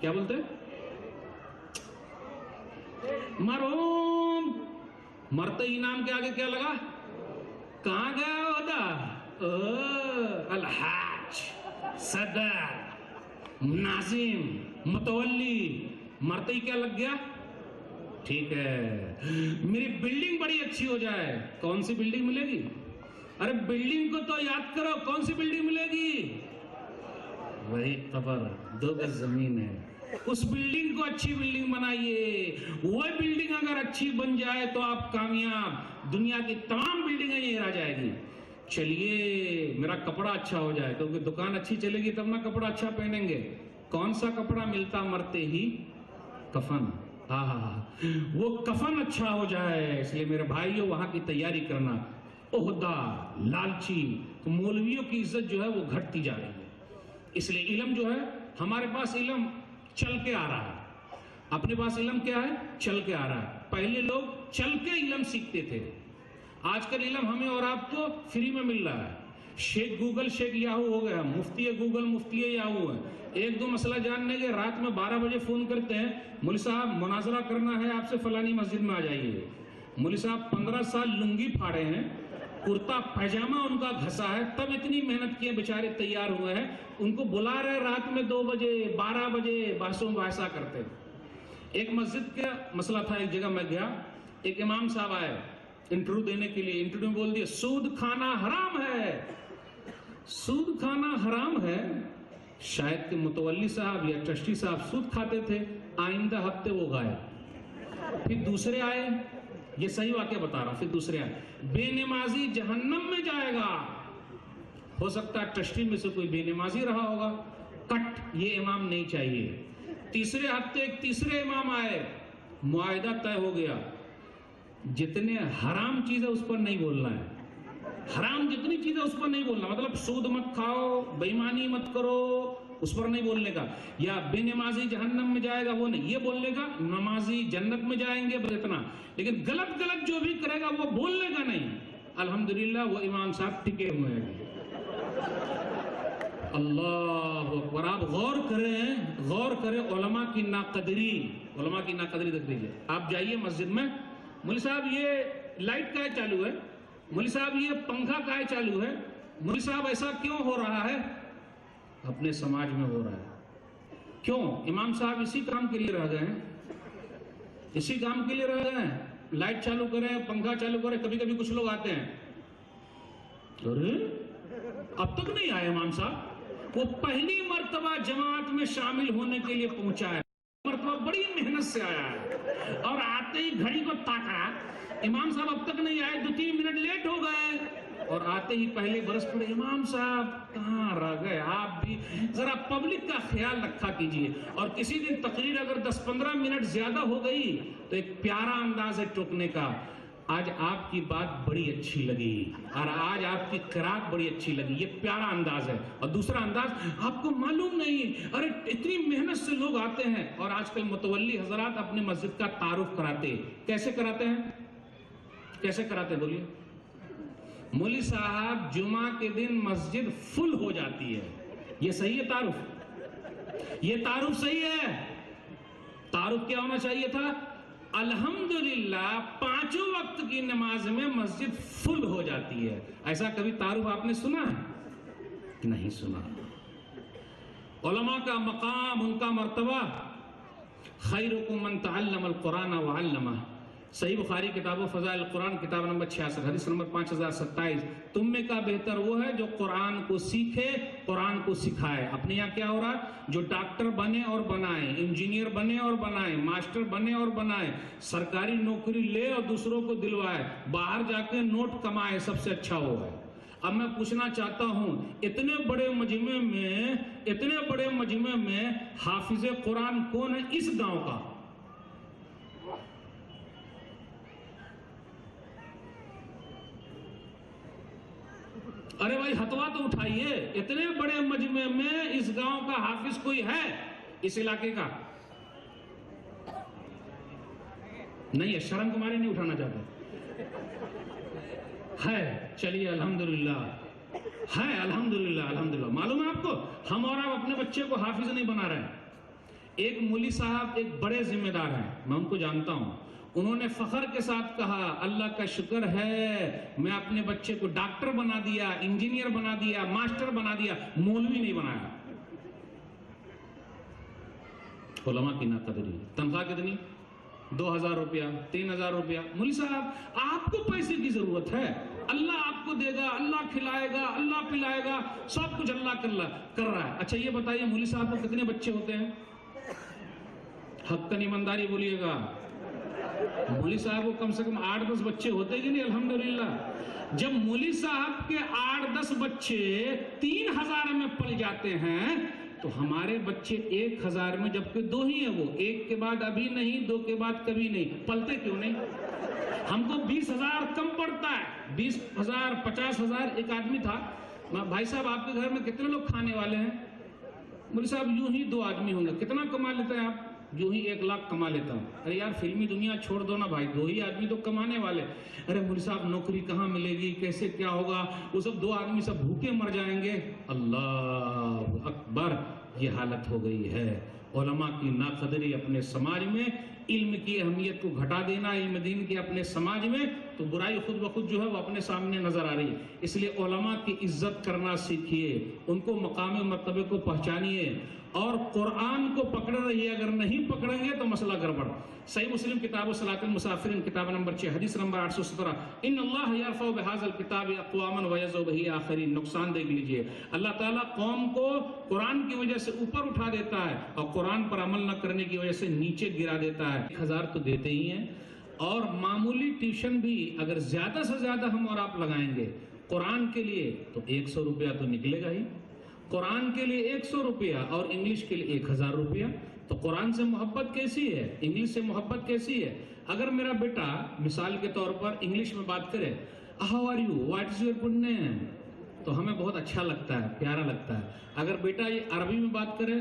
کیا بولتے؟ مرحوم، مرتے ہی نام کے آگے کیا لگا؟ کہاں گیا عہدہ؟ الحاج، صدر، ناظم، متولی، مرتے ہی کیا لگ گیا؟ ٹھیک ہے، میری بلڈنگ بڑی اچھی ہو جائے، کون سی بلڈنگ ملے گی؟ ارے بلڈنگ کو تو یاد کرو، کون سی بلڈنگ ملے گی؟ وہی قبر 2 گز زمین ہے، اس بلڈنگ کو اچھی بلڈنگ بنائیے، وہ بلڈنگ اگر اچھی بن جائے تو آپ کامیاب، دنیا کی تمام بلڈنگیں یہ رہ جائے گی۔ چلیے میرا کپڑا اچھا ہو جائے، کیونکہ دکان اچھی چلے گی تب نہ کپڑا اچھا پہنیں گے۔ کون سا کپڑا ملتا مرتے ہی؟ کفن۔ وہ کفن اچھا ہو جائے، اس لیے میرے بھائیوں وہاں کی تیاری کرنا. عہدہ، لالچی، تو مولویوں کی عزت جو ہے وہ گھٹتی جا رہی ہے. اس لیے علم جو ہے ہمارے پاس علم چل کے آ رہا ہے. اپنے پاس علم کیا ہے؟ چل کے آ رہا ہے. پہلے لوگ چل کے علم سیکھتے تھے. آج کل علم ہمیں اور آپ کو فری میں مل رہا ہے. شیخ گوگل شیخ یاہو ہو گیا، مفتی گوگل مفتی یاہو ہے. ایک دو مسئلہ جاننے کے رات میں 12 بجے فون کرتے ہیں، مولوی صاحب مناظرہ کرنا ہے آپ سے، فلانی مسجد میں آ جائیے. مولوی صاحب 15 سال لنگی پھاڑے ہیں، کرتا پائجامہ ان کا گھسا ہے، تب اتنی محنت کیے بیچارے تیار ہوئے ہیں. ان کو بلا رہے رات میں 2 بجے 12 بجے بحثوں بحثہ کرتے. ایک مسجد کا مسئلہ تھا، ایک جگہ میں گیا، ایک امام صاحب آئے انٹرویو دینے کے لیے. انٹرویو بول دیا سود کھانا حرام ہے. سود کھانا حرام ہے. شاید کہ متولی صاحب یا ٹرسٹی صاحب سود کھاتے تھے، آئندہ ہفتے وہ گئے. پھر دوسرے آئے، یہ صحیح واقعہ بتا رہا ہوں. پھر دوسرے آئے، بے نمازی جہنم میں جائے گا. ہو سکتا ہے ٹرسٹی میں سے کوئی بے نمازی رہا ہوگا، کٹ، یہ امام نہیں چاہیے. تیسرے ہفتے ایک تیسرے امام آئے، معاہدہ طے ہو گیا، جتنے حرام چیزیں اس پر نہیں بولنا ہے. حرام جتنی چیزیں اس پر نہیں بولنا، مطلب سود مت کھاؤ، بے ایمانی مت کرو، اس پر نہیں بولنے کا. یا بے نمازی جہنم میں جائے گا وہ نہیں، یہ بولنے کا نمازی جنت میں جائیں گے بس اتنا. لیکن غلط جو بھی کرے گا وہ بولنے کا نہیں. الحمدللہ وہ امام صاحب ٹکے ہوئے ہیں. اللہ اکبر. آپ غور کریں علماء کی ناقدری دیکھ لیجیے. آپ جائیے مسجد میں، مولوی صاحب یہ لائٹ کا چالو ہے، مولوی صاحب یہ پنکھا کا چالو ہے، مولوی صاحب ایسا کیوں ہو رہا ہے؟ اپنے سماج میں ہو رہا ہے. کیوں؟ امام صاحب اسی کام کے لیے رہ گئے ہیں، اسی کام کے لیے رہ گئے ہیں. لائٹ چالو کریں، پنکھا چالو کریں. کبھی کبھی کچھ لوگ آتے ہیں، ارے اب تک نہیں آئے امام صاحب. وہ پہلی مرتبہ جماعت میں شامل ہونے کے لیے پہنچا ہے، مرتبہ بڑی محنت سے آیا ہے، اور آتے ہی گھڑی کو تاکا، امام صاحب اب تک نہیں آئے، 2-3 منٹ لیٹ ہو گئے. اور آتے ہی پہلے برس پڑے، امام صاحب کہاں رہ گئے؟ آپ بھی ذرا پبلک کا خیال رکھا کیجئے. اور کسی دن تقریر اگر 10-15 منٹ زیادہ ہو گئی تو ایک پیارا انداز ہے ٹوکنے کا، آج آپ کی بات بڑی اچھی لگی، اور آج آپ کی قرات بڑی اچھی لگی، یہ پیارا انداز ہے. اور دوسرا انداز، آپ کو معلوم نہیں، ارے اتنی محنت سے لوگ آتے ہیں. اور آج کل متولی حضرات اپنے مسجد کا تعارف کراتے. کیسے کراتے ہیں بولیے؟ مولوی صاحب جمعہ کے دن مسجد فل ہو جاتی ہے. یہ صحیح ہے تعارف؟ یہ تعارف صحیح ہے؟ تعارف کیا ہونا چاہیے تھا؟ الحمدللہ 5 وقت کی نماز میں مسجد فل ہو جاتی ہے. ایسا کبھی تعارف آپ نے سنا ہے؟ نہیں سنا. علماء کا مقام، ان کا مرتبہ، خیرکم من تعلم القرآن وعلمہ. صحیح بخاری کتاب و فضائل القرآن کتاب نمبر 66 حدیث نمبر 5027. تم میں کا بہتر وہ ہے جو قرآن کو سیکھے، قرآن کو سکھائے. اپنے یہاں کیا ہو رہا ہے؟ جو ڈاکٹر بنے اور بنائے، انجینئر بنے اور بنائے، ماسٹر بنے اور بنائے، سرکاری نوکری لے اور دوسروں کو دلوائے، باہر جا کے نوٹ کمائے، سب سے اچھا وہ ہے. اب میں پوچھنا چاہتا ہوں، اتنے بڑے مجمع میں حافظ قرآن کون ہے اس گاؤں کا؟ ارے بھائی ہتوا تو اٹھائیے. اتنے بڑے مجمع میں اس گاؤں کا حافظ کوئی ہے اس علاقے کا؟ نہیں ہے. شرم تمہاری نہیں اٹھانا چاہتے ہے؟ چلیے الحمدللہ ہے. الحمدللہ. معلوم ہے آپ کو، ہم اور آپ اپنے بچے کو حافظ نہیں بنا رہے ہیں. ایک مولوی صاحب ایک بڑے ذمہ دار ہیں، میں ان کو جانتا ہوں. انہوں نے فخر کے ساتھ کہا، اللہ کا شکر ہے میں اپنے بچے کو ڈاکٹر بنا دیا، انجینئر بنا دیا، ماسٹر بنا دیا، مولوی نہیں بنایا. علماء کی ناقدری. تنخواہ کتنی؟ 2000 روپیہ، 3000 روپیہ. مولوی صاحب آپ کو پیسے کی ضرورت ہے، اللہ آپ کو دے گا، اللہ کھلائے گا، اللہ پلائے گا، سب کچھ اللہ کر رہا ہے. اچھا یہ بتائیے مولوی صاحب کو کتنے بچے ہوتے ہیں؟ حقاً ایمانداری بولیے گا. مولوی صاحب کو کم سے کم 8-10 بچے ہوتے ہی نہیں. الحمدللہ. جب مولوی صاحب کے 8-10 بچے 3000 میں پل جاتے ہیں تو ہمارے بچے 1000 میں جبکہ 2 ہی ہیں، وہ 1 کے بعد ابھی نہیں، 2 کے بعد کبھی نہیں، پلتے کیوں نہیں؟ ہم کو 20,000 کم پڑتا ہے، 20,000 50,000۔ ایک آدمی تھا، بھائی صاحب آپ کے گھر میں کتنے لوگ کھانے والے ہیں؟ مولوی صاحب یوں ہی 2 آدمی ہوں گے۔ کتنا کما لیتے ہیں آپ؟ یوں ہی 1 لاکھ کما لیتا ہوں۔ ارے یار فلمی دنیا چھوڑ دو نا بھائی، 2 ہی آدمی تو کمانے والے۔ ارے مولوی صاحب نوکری کہاں ملے گی، کیسے کیا ہوگا، وہ سب 2 آدمی سب بھوکے مر جائیں گے۔ اللہ اکبر، یہ حالت ہو گئی ہے۔ علماء کی ناقدری اپنے سماج میں، علم کی اہمیت کو گھٹا دینا علم دین کے اپنے سماج میں، تو برائی خود بخود جو ہے وہ اپنے سامنے نظر آ رہی ہے۔ اس لیے علماء کی عزت کرنا سیکھیے، ان کو مقام مرتبے کو پہچانیے، اور قرآن کو پکڑ رہیے۔ اگر نہیں پکڑیں گے تو مسئلہ گڑبڑ۔ صحیح مسلم کتاب صلاۃ المسافرین کتاب نمبر 6 حدیث نمبر 817، ان اللہ یرفع بہذا الکتاب اقواما ویضع بہ آخرین۔ نقصان دیکھ لیجئے، اللہ تعالیٰ قوم کو قرآن کی وجہ سے اوپر اٹھا دیتا ہے اور قرآن پر عمل نہ کرنے کی وجہ سے نیچے گرا دیتا ہے۔ 1000 تو دیتے ہی ہیں، اور معمولی ٹیوشن بھی اگر زیادہ سے زیادہ ہم اور آپ لگائیں گے قرآن کے لیے تو 100 روپیہ تو نکلے گا ہی۔ قرآن کے لیے 100 روپیہ اور انگلش کے لیے 1000 روپیہ۔ تو قرآن سے محبت کیسی ہے، انگلش سے محبت کیسی ہے؟ اگر میرا بیٹا مثال کے طور پر انگلش میں بات کرے، how are you, what is your good name, تو ہمیں بہت اچھا لگتا ہے، پیارا لگتا ہے۔ اگر بیٹا یہ عربی میں بات کرے،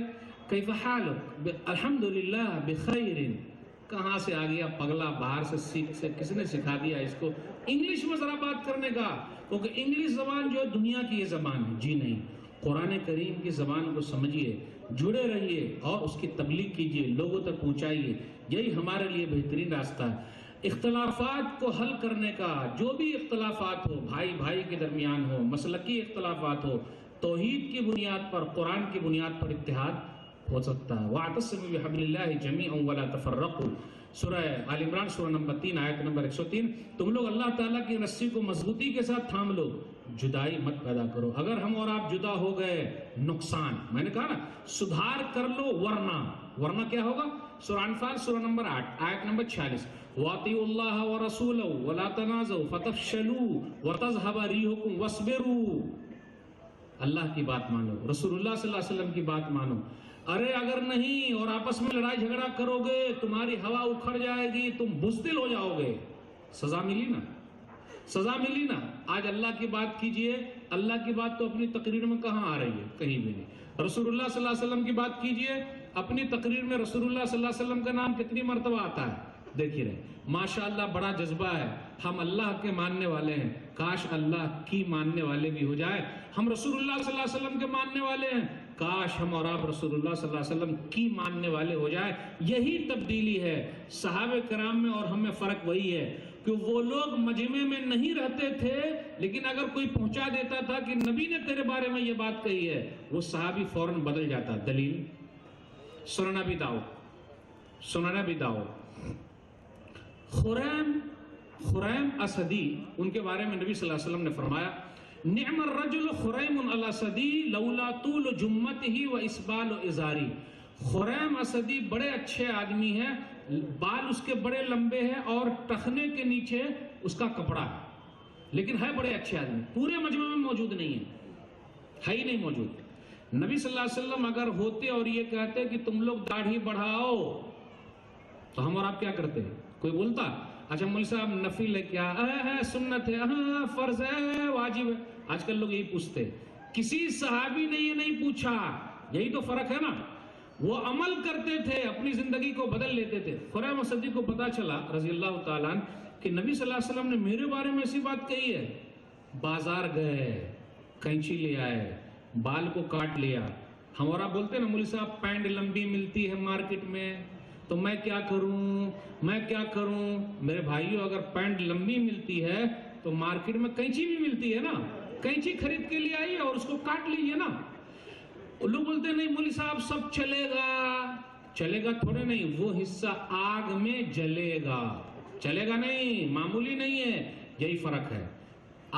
کیف حالک، الحمدللہ بخیر، کہاں سے آ گیا پگلا، باہر سے سیکھ سے کس نے سکھا دیا اس کو انگلش میں ذرا بات کرنے کا؟ کیونکہ انگلش زبان جو دنیا کی یہ زبان ہے، جی نہیں، قرآن کریم کی زبان کو سمجھیے، جڑے رہیے اور اس کی تبلیغ کیجیے، لوگوں تک پہنچائیے، یہی ہمارے لیے بہترین راستہ ہے۔ اختلافات کو حل کرنے کا، جو بھی اختلافات ہو، بھائی بھائی کے درمیان ہو، مسلکی اختلافات ہو، توحید کی بنیاد پر، قرآن کی بنیاد پر اتحاد ہو سکتا ہے۔ وَاعْتَصِمُوا بِحَبْلِ اللَّهِ جَمِيعًا وَلَا تَفَرَّقُوا، سورہ آل عمران سورہ نمبر 3 آیت نمبر 103۔ تم لوگ اللہ تعالیٰ کی رسی کو مضبوطی کے ساتھ تھام لو، جدائی مت پیدا کرو۔ اگر ہم اور آپ جدا ہو گئے، نقصان، میں نے کہا نا، سدھار کر لو ورنہ کیا ہوگا؟ سورہ انفال سورہ نمبر 8 آیت نمبر 46، وَاطِيعُوا اللَّهَ وَرَسُولَهُ وَلَا تَنَازَعُوا فَتَفْشَلُوا وَتَذْهَبَ رِيحُكُمْ وَاصْبِرُوا۔ اللہ کی بات مانو، رسول اللہ صلی اللہ علیہ وسلم کی بات مانو۔ ارے اگر نہیں اور آپس میں لڑائی جھگڑا کرو گے، تمہاری ہوا اکھڑ جائے گی، تم بزدل ہو جاؤ گے، سزا ملی نا، سزا ملی نا۔ آج اللہ کی بات کیجئے، اللہ کی بات تو اپنی تقریر میں کہاں آ رہی ہے؟ کہیں بھی نہیں۔ رسول اللہ صلی اللہ علیہ وسلم کی بات کیجئے، اپنی تقریر میں رسول اللہ صلی اللہ علیہ وسلم کا نام کتنی مرتبہ آتا ہے؟ دیکھیے رہے، ماشاءاللہ بڑا جذبہ ہے، ہم اللہ کے ماننے والے ہیں، کاش اللہ کی ماننے والے بھی ہو جائے۔ ہم رسول اللہ صلی اللہ علیہ وسلم کے ماننے والے ہیں، کاش ہم اور آپ رسول اللہ صلی اللہ علیہ وسلم کی ماننے والے ہو جائے۔ یہی تبدیلی ہے صحابہ کرام میں اور ہم میں، فرق وہی ہے کہ وہ لوگ مجمع میں نہیں رہتے تھے، لیکن اگر کوئی پہنچا دیتا تھا کہ نبی نے تیرے بارے میں یہ بات کہی ہے، وہ صحابی فوراً بدل جاتا۔ دلیل سنن ابی داؤد، خریم اسدی، ان کے بارے میں نبی صلی اللہ علیہ وسلم نے فرمایا، نعم الرجل خریم الاسدی لولا طول جمته واسبال ازاری۔ خریم اسدی بڑے اچھے آدمی ہیں، بال اس کے بڑے لمبے ہیں اور ٹخنے کے نیچے اس کا کپڑا ہے، لیکن ہے بڑے اچھے آدمی، پورے مجمع میں موجود نہیں ہے ہی نہیں موجود۔ نبی صلی اللہ علیہ وسلم اگر ہوتے اور یہ کہتے کہ تم لوگ داڑھی بڑھاؤ، تو ہم اور آپ کیا کرتے ہیں؟ کوئی بولتا اچھا مولوی صاحب نفل ہے کیا ہے، سنت ہے، فرض ہے، واجب ہے؟ آج کل لوگ یہی پوچھتے ہیں، کسی صحابی نے یہ نہیں پوچھا۔ یہی تو فرق ہے نا، وہ عمل کرتے تھے، اپنی زندگی کو بدل لیتے تھے۔ خریم اسدی کو پتا چلا رضی اللہ تعالیٰ عنہ کہ نبی صلی اللہ علیہ وسلم نے میرے بارے میں ایسی بات کہی ہے، بازار گئے، کینچی لے آئے، بال کو کاٹ لیا۔ ہمارا بولتے ہیں نا مولوی صاحب پینٹ لمبی ملتی ہے مارکیٹ میں، تو میں کیا کروں؟ میرے بھائیوں، اگر پینٹ لمبی ملتی ہے تو مارکیٹ میں کینچی بھی ملتی ہے نا، کینچی خرید کے لیے آئیے اور اس کو کاٹ لیجیے نا۔ لوگ بولتے نہیں مولوی صاحب سب چلے گا تھوڑے نہیں، وہ حصہ آگ میں جلے گا نہیں، معمولی نہیں ہے۔ یہی فرق ہے۔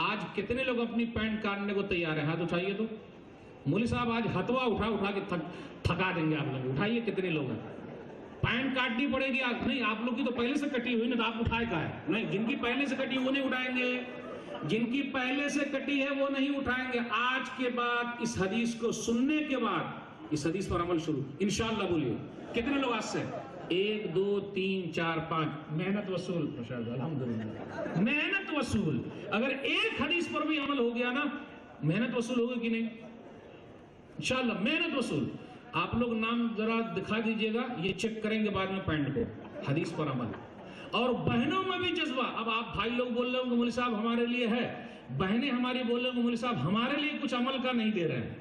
آج کتنے لوگ اپنی پینٹ کاٹنے کو تیار ہیں؟ ہاتھ اٹھائیے تو۔ مولوی صاحب آج ہتوا اٹھا کے تھکا دیں گے آپ لوگ، اٹھائیے کتنے لوگ ہیں؟ پینٹ کاٹنی پڑے گی آج نہیں، آپ لوگ کی تو پہلے سے کٹی ہوئی نا، تو آپ اٹھائے کا ہے نہیں، جن کی پہلے سے کٹی وہ نہیں اٹھائیں گے، جن کی پہلے سے کٹی ہے وہ نہیں اٹھائیں گے۔ آج کے بعد اس حدیث کو سننے کے بعد اس حدیث پر عمل شروع انشاءاللہ. بولیے کتنے لوگ آج سے؟ 1 2 3 4 5. محنت وصول ماشاءاللہ الحمدللہ محنت وصول. اگر ایک حدیث پر بھی عمل ہو گیا نا محنت وصول ہوگی کہ نہیں؟ انشاءاللہ محنت وصول. آپ لوگ نام ذرا دکھا دیجئے گا, یہ چیک کریں گے بعد میں پینٹ کو. حدیث پر عمل اور بہنوں میں بھی جذبہ. اب آپ بھائی لوگ بول رہے ہوں گے مولوی صاحب ہمارے لیے ہے, بہنیں ہماری بول رہے ہوں گے مولوی صاحب ہمارے لیے کچھ عمل کا نہیں دے رہے ہیں.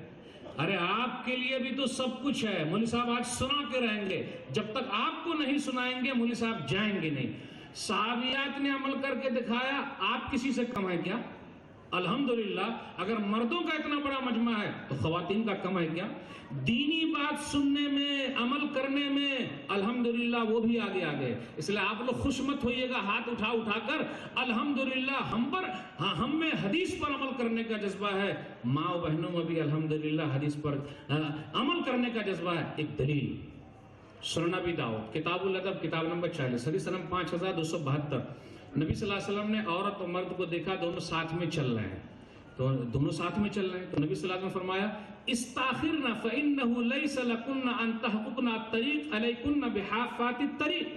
ارے آپ کے لیے بھی تو سب کچھ ہے. مولوی صاحب آج سنا کے رہیں گے, جب تک آپ کو نہیں سنائیں گے مولوی صاحب جائیں گے نہیں. صحابیات نے عمل کر کے دکھایا, آپ کسی سے کم ہے کیا؟ الحمدللہ. اگر مردوں کا اتنا بڑا مجمع ہے تو خواتین کا کم ہے کیا؟ دینی بات سننے میں, عمل کرنے میں الحمدللہ وہ بھی آگے آگے. اس لئے آپ لوگ خوش مت ہوئیے گا ہاتھ اٹھا اٹھا کر. الحمدللہ ہم میں حدیث پر عمل کرنے کا جذبہ ہے. ماں و بہنوں میں بھی الحمدللہ حدیث پر عمل کرنے کا جذبہ ہے. ایک دلیل سنن ابی داؤد کتاب الادب کتاب نمبر 40 حدیث نمبر 5272. نبی صلی اللہ علیہ وسلم نے عورت اور مرد کو دیکھا, دونوں ساتھ میں چل رہے ہیں. تو دونوں ساتھ میں چل رہے ہیں تو نبی صلی اللہ علیہ وسلم نے فرمایا استاخرنا فإنه ليس لكن أن تحققن الطريق عليكن بحافات الطريق.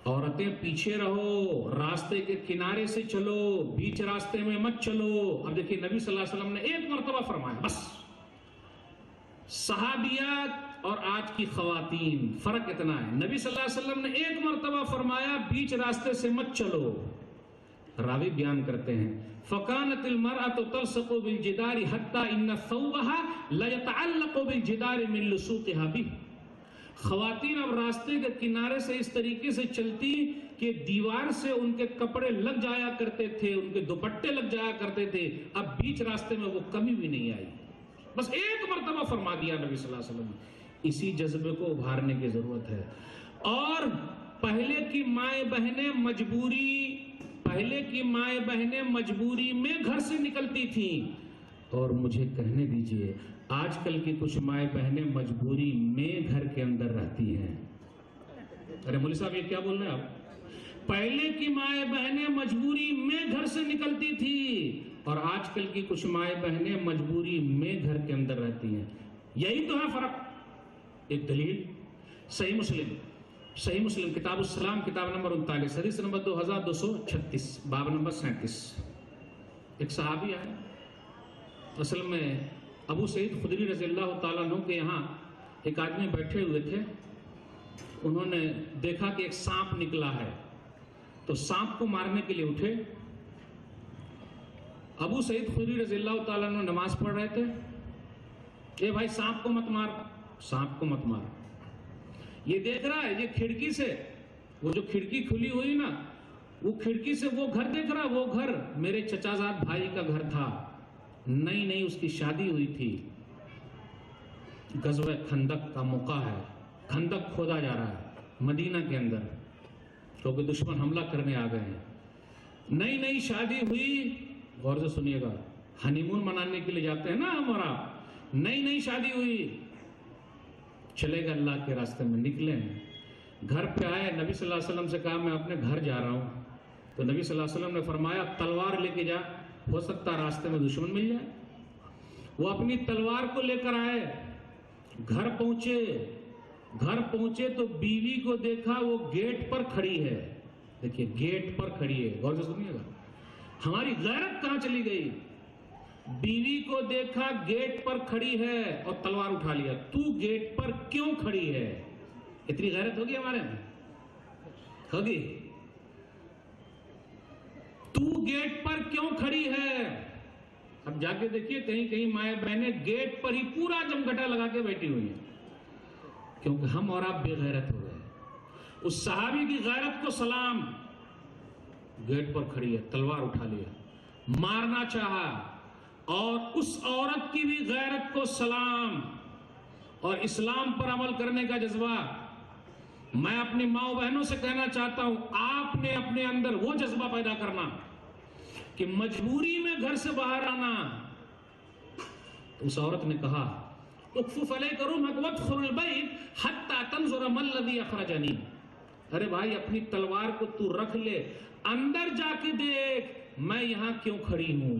عورتیں پیچھے رہو, راستے کے کنارے سے چلو, بیچ راستے میں مت چلو. اب دیکھیے نبی صلی اللہ علیہ وسلم نے ایک مرتبہ فرمایا بس. صحابیات اور آج کی خواتین فرق اتنا ہے. نبی صلی اللہ علیہ وسلم نے ایک مرتبہ فرمایا بیچ راستے سے مت چلو. راوی بیان کرتے ہیں فَقَانَتِ الْمَرْأَةُ تَلْصَقُ بِالْجِدَارِ حَتَّى إِنَّ ثَوْبَهَا لَيَتَعَلَّقُ بِالْجِدَارِ مِنْ لُسُوقِهَا بِهِ. خواتین اب راستے کے کنارے سے اس طریقے سے چلتی کہ دیوار سے ان کے کپڑے لگ جایا کرتے تھے, ان کے دوپٹے لگ جایا کرتے تھے. اب بیچ راستے میں وہ کمی بھی نہیں آئی. بس ایک مرتبہ فرما دیا نبی صلی اللہ علیہ وسلم. اسی جذبے کو ابھارنے کی ضرورت ہے. اور پہلے کی مائیں بہنیں مجبوری میں گھر سے نکلتی تھیں, اور مجھے کہنے دیجئے آج کل کی کچھ مائیں بہنیں مجبوری میں گھر کے اندر رہتی ہیں. ارے مولوی صاحب یہ کیا بول رہے ہیں آپ؟ پہلے کی مائیں بہنیں مجبوری میں گھر سے نکلتی تھی, اور آج کل کی کچھ مائیں بہنیں مجبوری میں گھر کے اندر رہتی ہیں. یہی تو ہے فرق. ایک دلیل صحیح مسلم کتاب السلام کتاب نمبر 39 حدیث نمبر 2236 باب نمبر 37. ایک صحابی آئے, اصل میں ابو سعید خدری رضی اللہ تعالیٰ عنہ کے یہاں ایک آدمی بیٹھے ہوئے تھے. انہوں نے دیکھا کہ ایک سانپ نکلا ہے, تو سانپ کو مارنے کے لیے اٹھے. ابو سعید خدری رضی اللہ تعالیٰ عنہ نماز پڑھ رہے تھے. اے بھائی سانپ کو مت مار, سانپ کو مت مار. یہ دیکھ رہا ہے, یہ کھڑکی سے, وہ جو کھڑکی کھلی ہوئی نا, وہ کھڑکی سے وہ گھر دیکھ رہا. وہ گھر میرے چچا زاد بھائی کا گھر تھا. نئی اس کی شادی ہوئی تھی. غزوہ خندق کا موقع ہے, خندق کھودا جا رہا ہے مدینہ کے اندر, کیونکہ دشمن حملہ کرنے آ گئے ہیں. نئی شادی ہوئی, غور سے سنیے گا, ہنی مون منانے کے لیے جاتے ہیں نا ہم اور آپ. نئی شادی ہوئی, چلے گا اللہ کے راستے میں, نکلے ہیں. گھر پہ آئے, نبی صلی اللہ علیہ وسلم سے کہا میں اپنے گھر جا رہا ہوں. تو نبی صلی اللہ علیہ وسلم نے فرمایا تلوار لے کے جا, ہو سکتا راستے میں دشمن مل جائے. وہ اپنی تلوار کو لے کر آئے. گھر پہنچے تو بیوی کو دیکھا وہ گیٹ پر کھڑی ہے. دیکھیے گیٹ پر کھڑی ہے, غور سے سنیے گا. ہماری غیرت کہاں چلی گئی؟ بیوی کو دیکھا گیٹ پر کھڑی ہے اور تلوار اٹھا لیا. تو گیٹ پر کیوں کھڑی ہے؟ اتنی غیرت ہوگی ہمارے میں؟ ہوگی؟ تو گیٹ پر کیوں کھڑی ہے؟ اب جا کے دیکھیے کہیں مائیں بہنیں گیٹ پر ہی پورا جمگھٹا لگا کے بیٹھی ہوئی ہیں, کیونکہ ہم اور آپ بے غیرت ہو گئے. اس صحابی کی غیرت کو سلام. گیٹ پر کھڑی ہے, تلوار اٹھا لیا, مارنا چاہا. اور اس عورت کی بھی غیرت کو سلام, اور اسلام پر عمل کرنے کا جذبہ. میں اپنی ماں و بہنوں سے کہنا چاہتا ہوں, آپ نے اپنے اندر وہ جذبہ پیدا کرنا کہ مجبوری میں گھر سے باہر آنا. اس عورت نے کہا اکفف علیک رمحک وادخل البیت حتی تنظر ما الذی اخرجنی. ارے بھائی اپنی تلوار کو تو رکھ لے, اندر جا کے دیکھ میں یہاں کیوں کھڑی ہوں.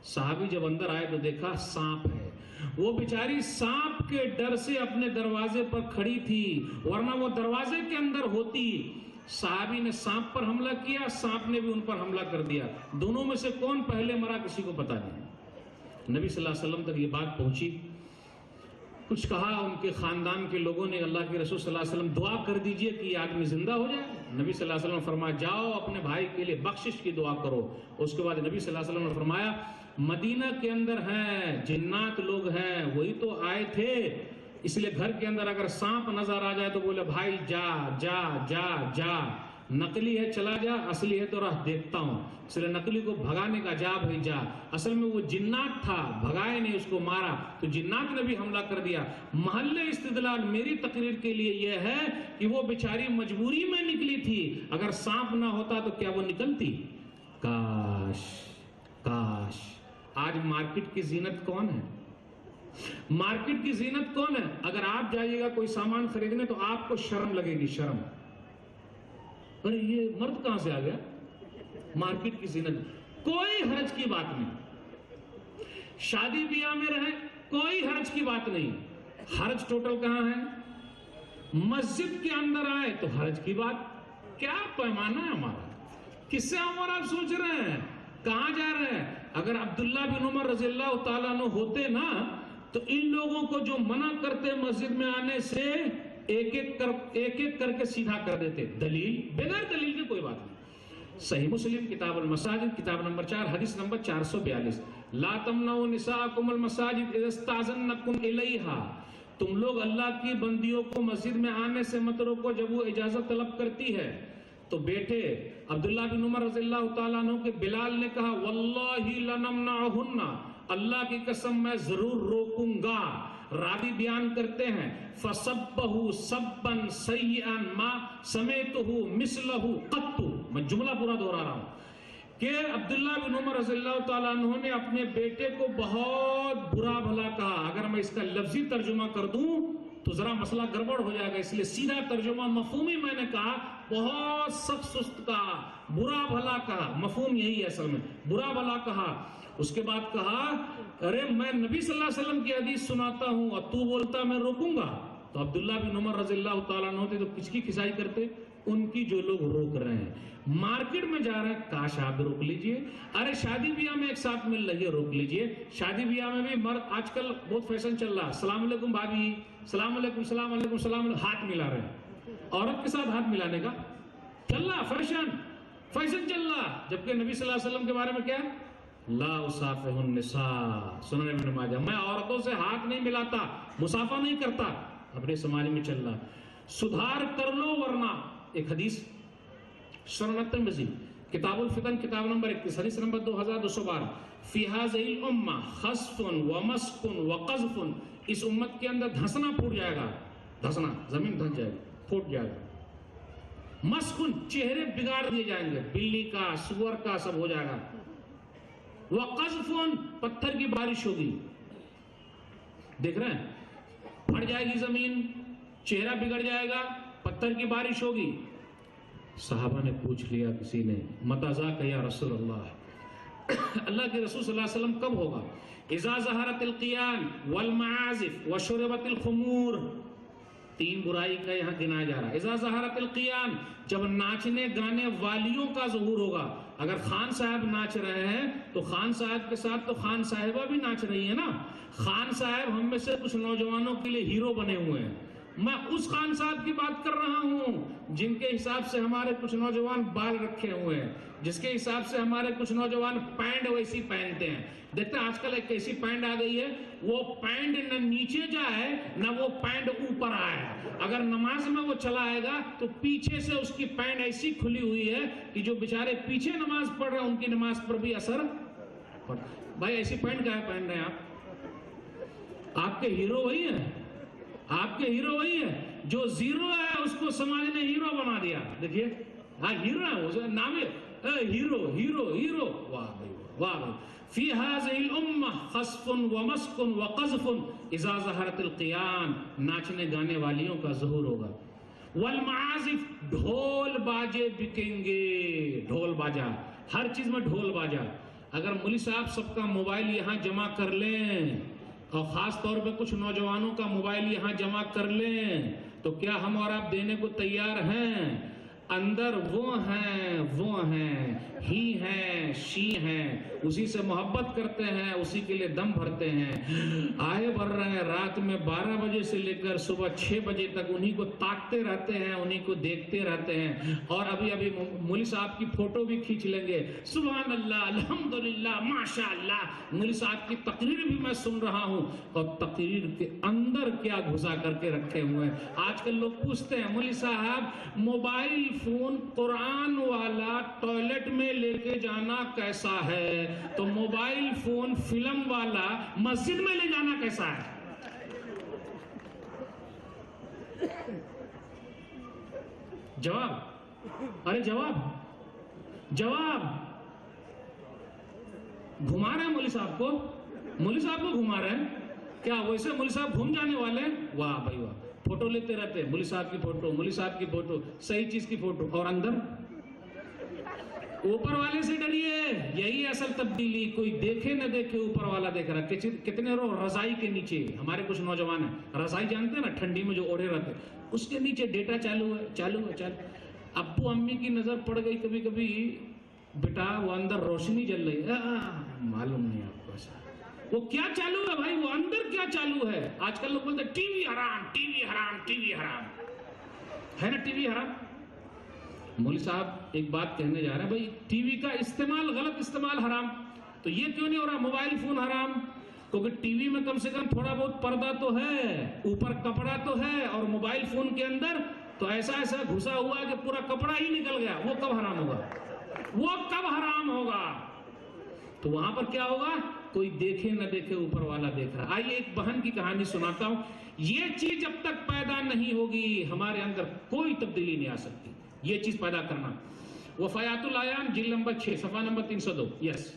صحابی جب اندر آئے تو دیکھا سانپ ہے. وہ بیچاری سانپ کے ڈر سے اپنے دروازے پر کھڑی تھی، ورنہ وہ دروازے کے اندر ہوتی۔ صحابی نے سانپ پر حملہ کیا، سانپ نے بھی ان پر حملہ کر دیا، دونوں میں سے کون پہلے مرا کسی کو پتا نہیں۔ نبی صلی اللہ علیہ وسلم تک یہ بات پہنچی، کچھ کہا ان کے خاندان کے لوگوں نے، اللہ کے رسول صلی اللہ علیہ وسلم دعا کر دیجئے کہ یہ آدمی زندہ ہو جائے۔ نبی صلی اللہ علیہ وسلم نے فرمایا جاؤ اپنے بھائی کے لیے بخشش کی دعا کرو۔ اس کے بعد نبی صلی اللہ علیہ وسلم نے فرمایا مدینہ کے اندر ہیں جنات لوگ ہیں، وہی تو آئے تھے، اس لیے گھر کے اندر اگر سانپ نظر آ جائے تو بولے بھائی جا جا جا جا، نقلی ہے چلا جا، اصلی ہے تو راہ دیکھتا ہوں، اس لیے نقلی کو بھگانے کا جا بھائی جا۔ اصل میں وہ جنات تھا، بھگائے نہیں، اس کو مارا تو جنات نے بھی حملہ کر دیا۔ محل استدلال میری تقریر کے لیے یہ ہے کہ وہ بیچاری مجبوری میں نکلی تھی، اگر سانپ نہ ہوتا تو کیا وہ نکلتی؟ کاش کاش۔ آج مارکیٹ کی زینت کون ہے؟ مارکیٹ کی زینت کون ہے؟ اگر آپ جائیے گا کوئی سامان خریدنے تو آپ کو شرم لگے گی، شرم، ارے یہ مرد کہاں سے آ گیا؟ مارکیٹ کی زینت، کوئی حرج کی بات نہیں۔ شادی بیاہ میں رہے کوئی حرج کی بات نہیں، حرج ٹوٹل کہاں ہے؟ مسجد کے اندر آئے تو حرج کی بات، کیا پیمانہ ہے ہمارا؟ کس سے ہمارا آپ سوچ رہے ہیں؟ کہاں جا رہے ہیں؟ اگر عبداللہ بن عمر رضی اللہ تعالیٰ عنہ ہوتے نا تو ان لوگوں کو جو منع کرتے مسجد میں آنے سے ایک ایک کر کے سیدھا کر دیتے۔ دلیل؟ بغیر دلیل کے کوئی بات نہیں۔ صحیح مسلم کتاب المساجد کتاب نمبر 4 حدیث نمبر 442، لا تمنعوا نساءکم المساجد اذا استاذنکم الیہا، تم لوگ اللہ کی بندیوں کو مسجد میں آنے سے مت روکو جب وہ اجازت طلب کرتی ہے۔ تو بیٹے عبداللہ بن عمر رضی اللہ تعالیٰ عنہ کے بلال نے کہا واللہ لنمنعہن، اللہ کی قسم میں ضرور روکوں گا۔ راوی بیان کرتے ہیں فَصَبَّهُ صَبًّا سَيِّئًا مَا سَمِعْتُهُ مِثْلَهُ قَطُّ، میں جملہ پورا دہرا رہا ہوں کہ عبداللہ بن عمر رضی اللہ تعالیٰ عنہ نے اپنے بیٹے کو بہت برا بھلا کہا۔ اگر میں اس کا لفظی ترجمہ کر دوں تو ذرا مسئلہ گڑبڑ ہو جائے گا، اس لیے سیدھا ترجمہ مفہومی میں نے کہا، بہت سخت سست کہا، برا بھلا کہا، مفہوم یہی ہے اصل میں، برا بھلا کہا۔ اس کے بعد کہا ارے میں نبی صلی اللہ علیہ وسلم کی حدیث سناتا ہوں اور تو بولتا میں روکوں گا؟ تو عبداللہ بن عمر رضی اللہ تعالیٰ عنہ ہوتے تو کس کی کھسائی کرتے؟ ان کی جو لوگ روک رہے ہیں۔ مارکیٹ میں جا رہے ہیں کاش آپ روک لیجئے، ارے شادی بیاہ میں ایک ساتھ مل رہی ہے روک لیجئے۔ شادی بیاہ میں بھی مرد آج کل بہت فیشن چل رہا ہے، السلام علیکم بھابی، السلام علیکم، السلام علیکم، السلام علیکم، ہاتھ ملا رہے ہیں۔ عورت کے ساتھ ہاتھ ملانے کا چل رہا فیشن چل رہا، جبکہ نبی صلی اللہ علیہ وسلم کے بارے میں کیا؟ لا اصافح النساء، سنن ابن ماجہ، میں عورتوں سے ہاتھ نہیں ملاتا، مسافہ نہیں کرتا، اپنے سماج میں چل رہا۔ سدھار کر لو ورنہ، ایک حدیث سنن الترمذی کتاب الفتن کتاب نمبر 21 حدیث نمبر 2212، فی هذه الامہ خسف ومسک وقذف، اس امت کے اندر دھسنا پھوٹ جائے گا، دھسنا، زمین دھس جائے گی، پھوٹ جائے گا، مسکن، چہرے بگاڑ دیے جائیں گے، بلی کا، سور کا، سب ہو جائے گا، وقذف، پتھر کی بارش ہوگی، دیکھ رہے ہیں، پھٹ جائے گی زمین، چہرہ بگڑ جائے گا، پتھر کی بارش ہوگی۔ صحابہ نے پوچھ لیا کسی نے متی ذاک یا رسول اللہ، اللہ کے رسول صلی اللہ علیہ وسلم کب ہوگا؟ اذا ظہرت القیان والمعازف وشربت الخمور، تین برائی کا یہاں گنایا جا رہا ہے۔ اذا ظہرت القیان، جب ناچنے گانے والیوں کا ظہور ہوگا، اگر خان صاحب ناچ رہے ہیں تو خان صاحب کے ساتھ تو خان صاحبہ بھی ناچ رہی ہے نا۔ خان صاحب ہم میں سے کچھ نوجوانوں کے لیے ہیرو بنے ہوئے ہیں، میں اس خان صاحب کی بات کر رہا ہوں جن کے حساب سے ہمارے کچھ نوجوان بال رکھے ہوئے ہیں، جس کے حساب سے ہمارے کچھ نوجوان پینٹ ویسی پہنتے ہیں۔ دیکھتے ہیں آج کل ایک ایسی پینٹ آ گئی ہے، وہ پینٹ نہ نیچے جائے نہ وہ پینٹ اوپر آئے، اگر نماز میں وہ چلا آئے گا تو پیچھے سے اس کی پینٹ ایسی کھلی ہوئی ہے کہ جو بیچارے پیچھے نماز پڑھ رہے ہیں ان کی نماز پر بھی اثر پڑ۔ بھائی ایسی پینٹ کیا پہن رہے ہیں آپ کے ہیرو وہی ہیں، آپ کے ہیرو وہی ہے، جو زیرو ہے اس کو سماج نے ہیرو بنا دیا۔ دیکھیے ہاں ہیرو ہے، وہ نام ہے ہیرو، ہیرو ہیرو، واہ بھائی واہ بھائی۔ فی هذه الامہ خسف ومسک وقذف، اذا ظہرت القیان، ناچنے گانے والیوں کا ظہور ہوگا۔ والمعازف، ڈھول باجے بکیں گے، ڈھول باجا، ہر چیز میں ڈھول باجا۔ اگر مولوی صاحب سب کا موبائل یہاں جمع کر لیں اور خاص طور پہ کچھ نوجوانوں کا موبائل یہاں جمع کر لیں تو کیا ہم اور آپ دینے کو تیار ہیں؟ اندر وہ ہیں ہی ہیں شی ہیں، اسی سے محبت کرتے ہیں، اسی کے لیے دم بھرتے ہیں، آئے بھر رہے ہیں، رات میں 12 بجے سے لے کر صبح 6 بجے تک انہی کو تاکتے رہتے ہیں، انہی کو دیکھتے رہتے ہیں۔ اور ابھی مولوی صاحب کی فوٹو بھی کھینچ لیں گے، سبحان اللہ، الحمدللہ، ماشاءاللہ۔ مولوی صاحب کی تقریر بھی میں سن رہا ہوں، اور تقریر کے اندر کیا گھسا کر کے رکھے ہوئے ہیں۔ آج کل لوگ پوچھتے ہیں مولوی صاحب موبائل فون قرآن والا ٹوائلٹ میں لے کے جانا کیسا ہے، تو موبائل فون فلم والا مسجد میں لے جانا کیسا ہے؟ جواب، ارے جواب گھما رہے ہیں مولوی صاحب کو گھما رہے ہیں کیا؟ ویسے مولوی صاحب گھوم جانے والے ہیں؟ واہ بھائی واہ، فوٹو لیتے رہتے ہیں، مولوی صاحب کی فوٹو، صحیح چیز کی فوٹو، اور اندر اوپر والے سے ڈریے، یہی اصل تبدیلی۔ کوئی دیکھے نہ دیکھے، اوپر والا دیکھ رہا ہے۔ کتنے رضائی کے نیچے، ہمارے کچھ نوجوان ہیں، رضائی جانتے ہیں نا، ٹھنڈی میں جو اوڑھے رہتے ہیں، اس کے نیچے ڈیٹا چالو ہے۔ ابو امی کی نظر پڑ گئی کبھی کبھی، بیٹا وہ اندر روشنی جل رہی ہے، معلوم نہیں آپ کو ایسا وہ کیا چالو ہے بھائی، وہ اندر کیا چالو ہے۔ آج کل لوگ بولتے ہیں ٹی وی حرام ہے نا، ٹی وی حرام۔ مولوی صاحب ایک بات کہنے جا رہے ہیں، بھائی ٹی وی کا استعمال، غلط استعمال حرام، تو یہ کیوں نہیں ہو رہا موبائل فون حرام؟ کیونکہ ٹی وی میں کم سے کم تھوڑا بہت پردہ تو ہے، اوپر کپڑا تو ہے، اور موبائل فون کے اندر تو ایسا گھسا ہوا کہ پورا کپڑا ہی نکل گیا۔ وہ کب حرام ہوگا؟ تو وہاں پر کیا ہوگا؟ کوئی دیکھے نہ دیکھے، اوپر والا دیکھ رہا۔ آئیے ایک بہن کی کہانی سناتا ہوں۔ یہ چیز جب تک پیدا نہیں ہوگی ہمارے اندر کوئی تبدیلی نہیں آ سکتی، یہ چیز پیدا کرنا۔ وفیات الایام جلد نمبر 6 صفحہ نمبر 302۔ یس،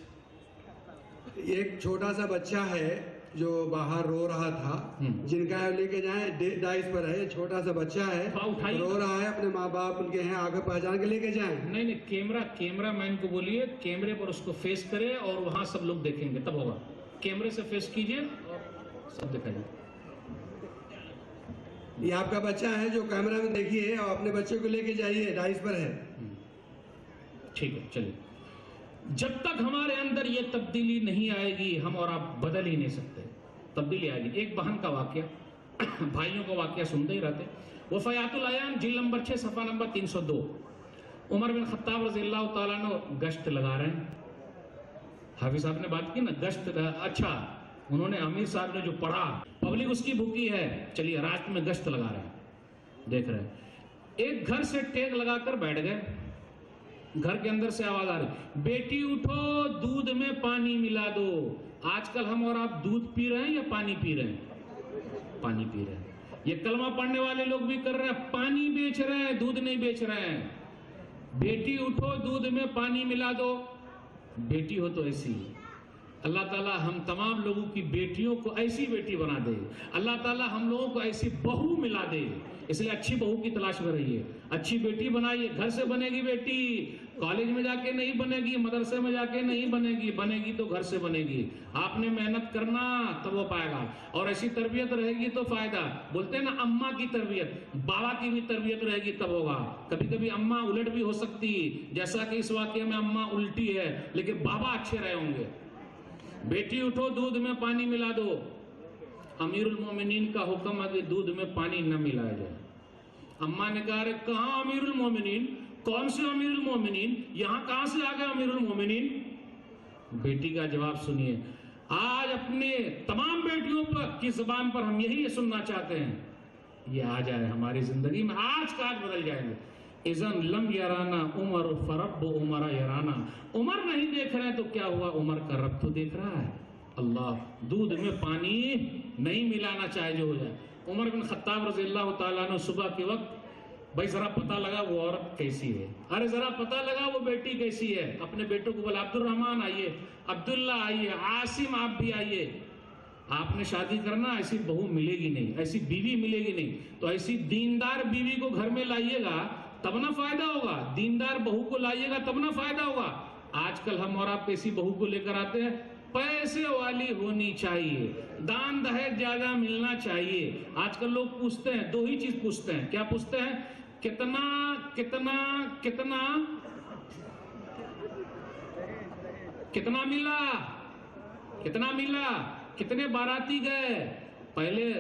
ایک چھوٹا سا بچہ ہے جو باہر رو رہا تھا، جن کا لے کے جائیں، ڈائس پر ہے، چھوٹا سا بچہ ہے رو رہا ہے، اپنے ماں باپ ان کے ہیں، آگے پہچان کے لے کے جائیں۔ نہیں، کیمرہ مین کو بولیے کیمرے پر اس کو فیس کرے، اور وہاں سب لوگ دیکھیں گے، تب ہوگا۔ کیمرے سے فیس کیجئے اور سب دکھائیے۔ یہ آپ کا بچہ ہے جو کیمرہ میں دیکھیے، اور اپنے بچے کو لے کے جائیے، ڈائس پر ہے۔ ٹھیک ہے، چلیے۔ جب تک ہمارے اندر یہ تبدیلی نہیں آئے گی، ہم اور آپ بدل ہی نہیں سکتے۔ تبدیلی آئے گی۔ ایک بہن کا واقعہ، بھائیوں کا واقعہ سنتے ہی رہتے۔ وفیات الایام جلد نمبر 6 صفحہ نمبر 302۔ عمر بن خطاب رضی اللہ تعالیٰ عنہ گشت لگا رہے ہیں۔ حافظ صاحب نے بات کی نا گشت، اچھا انہوں نے، امیر صاحب نے جو پڑھا، پبلک اس کی بھوکی ہے، چلیے رات میں گشت لگا رہے ہیں، دیکھ رہے ہیں۔ ایک گھر سے ٹیک لگا کر بیٹھ گئے، گھر کے اندر سے آواز آ رہی، بیٹی اٹھو دودھ میں پانی ملا دو۔ آج کل ہم اور آپ دودھ پی رہے ہیں یا پانی پی رہے ہیں؟ پانی پی رہے ہیں۔ یہ کلمہ پڑھنے والے لوگ بھی کر رہے ہیں، پانی بیچ رہے ہیں، دودھ نہیں بیچ رہے ہیں۔ بیٹی اٹھو دودھ میں پانی ملا دو۔ بیٹی ہو تو ایسی، اللہ تعالیٰ ہم تمام لوگوں کی بیٹیوں کو ایسی بیٹی بنا دے، اللہ تعالیٰ ہم لوگوں کو ایسی بہو ملا دے۔ اس لیے اچھی بہو کی تلاش میں رہیے، اچھی بیٹی بنائیے۔ گھر سے بنے گی بیٹی، کالج میں جا کے نہیں بنے گی، مدرسے میں جا کے نہیں بنے گی، بنے گی تو گھر سے بنے گی۔ آپ نے محنت کرنا تب وہ پائے گا، اور ایسی تربیت رہے گی تو فائدہ۔ بولتے ہیں نا اماں کی تربیت، بابا کی بھی تربیت رہے گی تب ہوگا۔ کبھی کبھی اماں الٹ بھی ہو سکتی، جیسا کہ اس واقعے میں اماں الٹی ہے، لیکن بابا اچھے رہے ہوں گے۔ بیٹی اٹھو دودھ میں پانی ملا دو۔ امیر المومنین کا حکم ہے کہ دودھ میں پانی نہ ملایا جائے۔ اماں نے کہا، کہاں امیر المومنین، کون سے امیر المومنین، یہاں کہاں سے آ گئے امیر المومنین؟ بیٹی کا جواب سنیے، آج اپنے تمام بیٹیوں کی زبان پر ہم یہی سننا چاہتے ہیں، یہ آ جائے ہماری زندگی میں، آج کا آج بدل جائیں گے۔ اذن لم یرانا عمر فرب عمر یرانا، عمر نہیں دیکھ رہے تو کیا ہوا، عمر کا رب تو دیکھ رہا ہے۔ اللہ، دودھ میں پانی نہیں ملانا چاہے جو ہو جائے۔ عمر بن خطاب رضی اللہ تعالیٰ عنہ صبح کے وقت، بھائی ذرا پتہ لگا وہ عورت کیسی ہے، ارے ذرا پتہ لگا وہ بیٹی کیسی ہے۔ اپنے بیٹوں کو بولا، عبد الرحمن آئیے، عبداللہ آئیے، عاصم آپ بھی آئیے۔ آپ نے شادی کرنا، ایسی بہو ملے گی نہیں، ایسی بیوی ملے گی نہیں، تو ایسی دیندار بیوی کو گھر میں لائیے گا تب نہ فائدہ ہوگا، دیندار بہو کو لائیے گا تب نہ فائدہ ہوگا۔ آج کل ہم اور آپ ایسی بہو کو لے کر آتے ہیں، پیسے والی ہونی چاہیے، دان دہیج زیادہ ملنا چاہیے۔ آج کل لوگ پوچھتے ہیں، دو ہی چیز پوچھتے ہیں، کیا پوچھتے ہیں؟ کتنا کتنا کتنا کتنا ملا، کتنا ملا، کتنے باراتی گئے۔ پہلے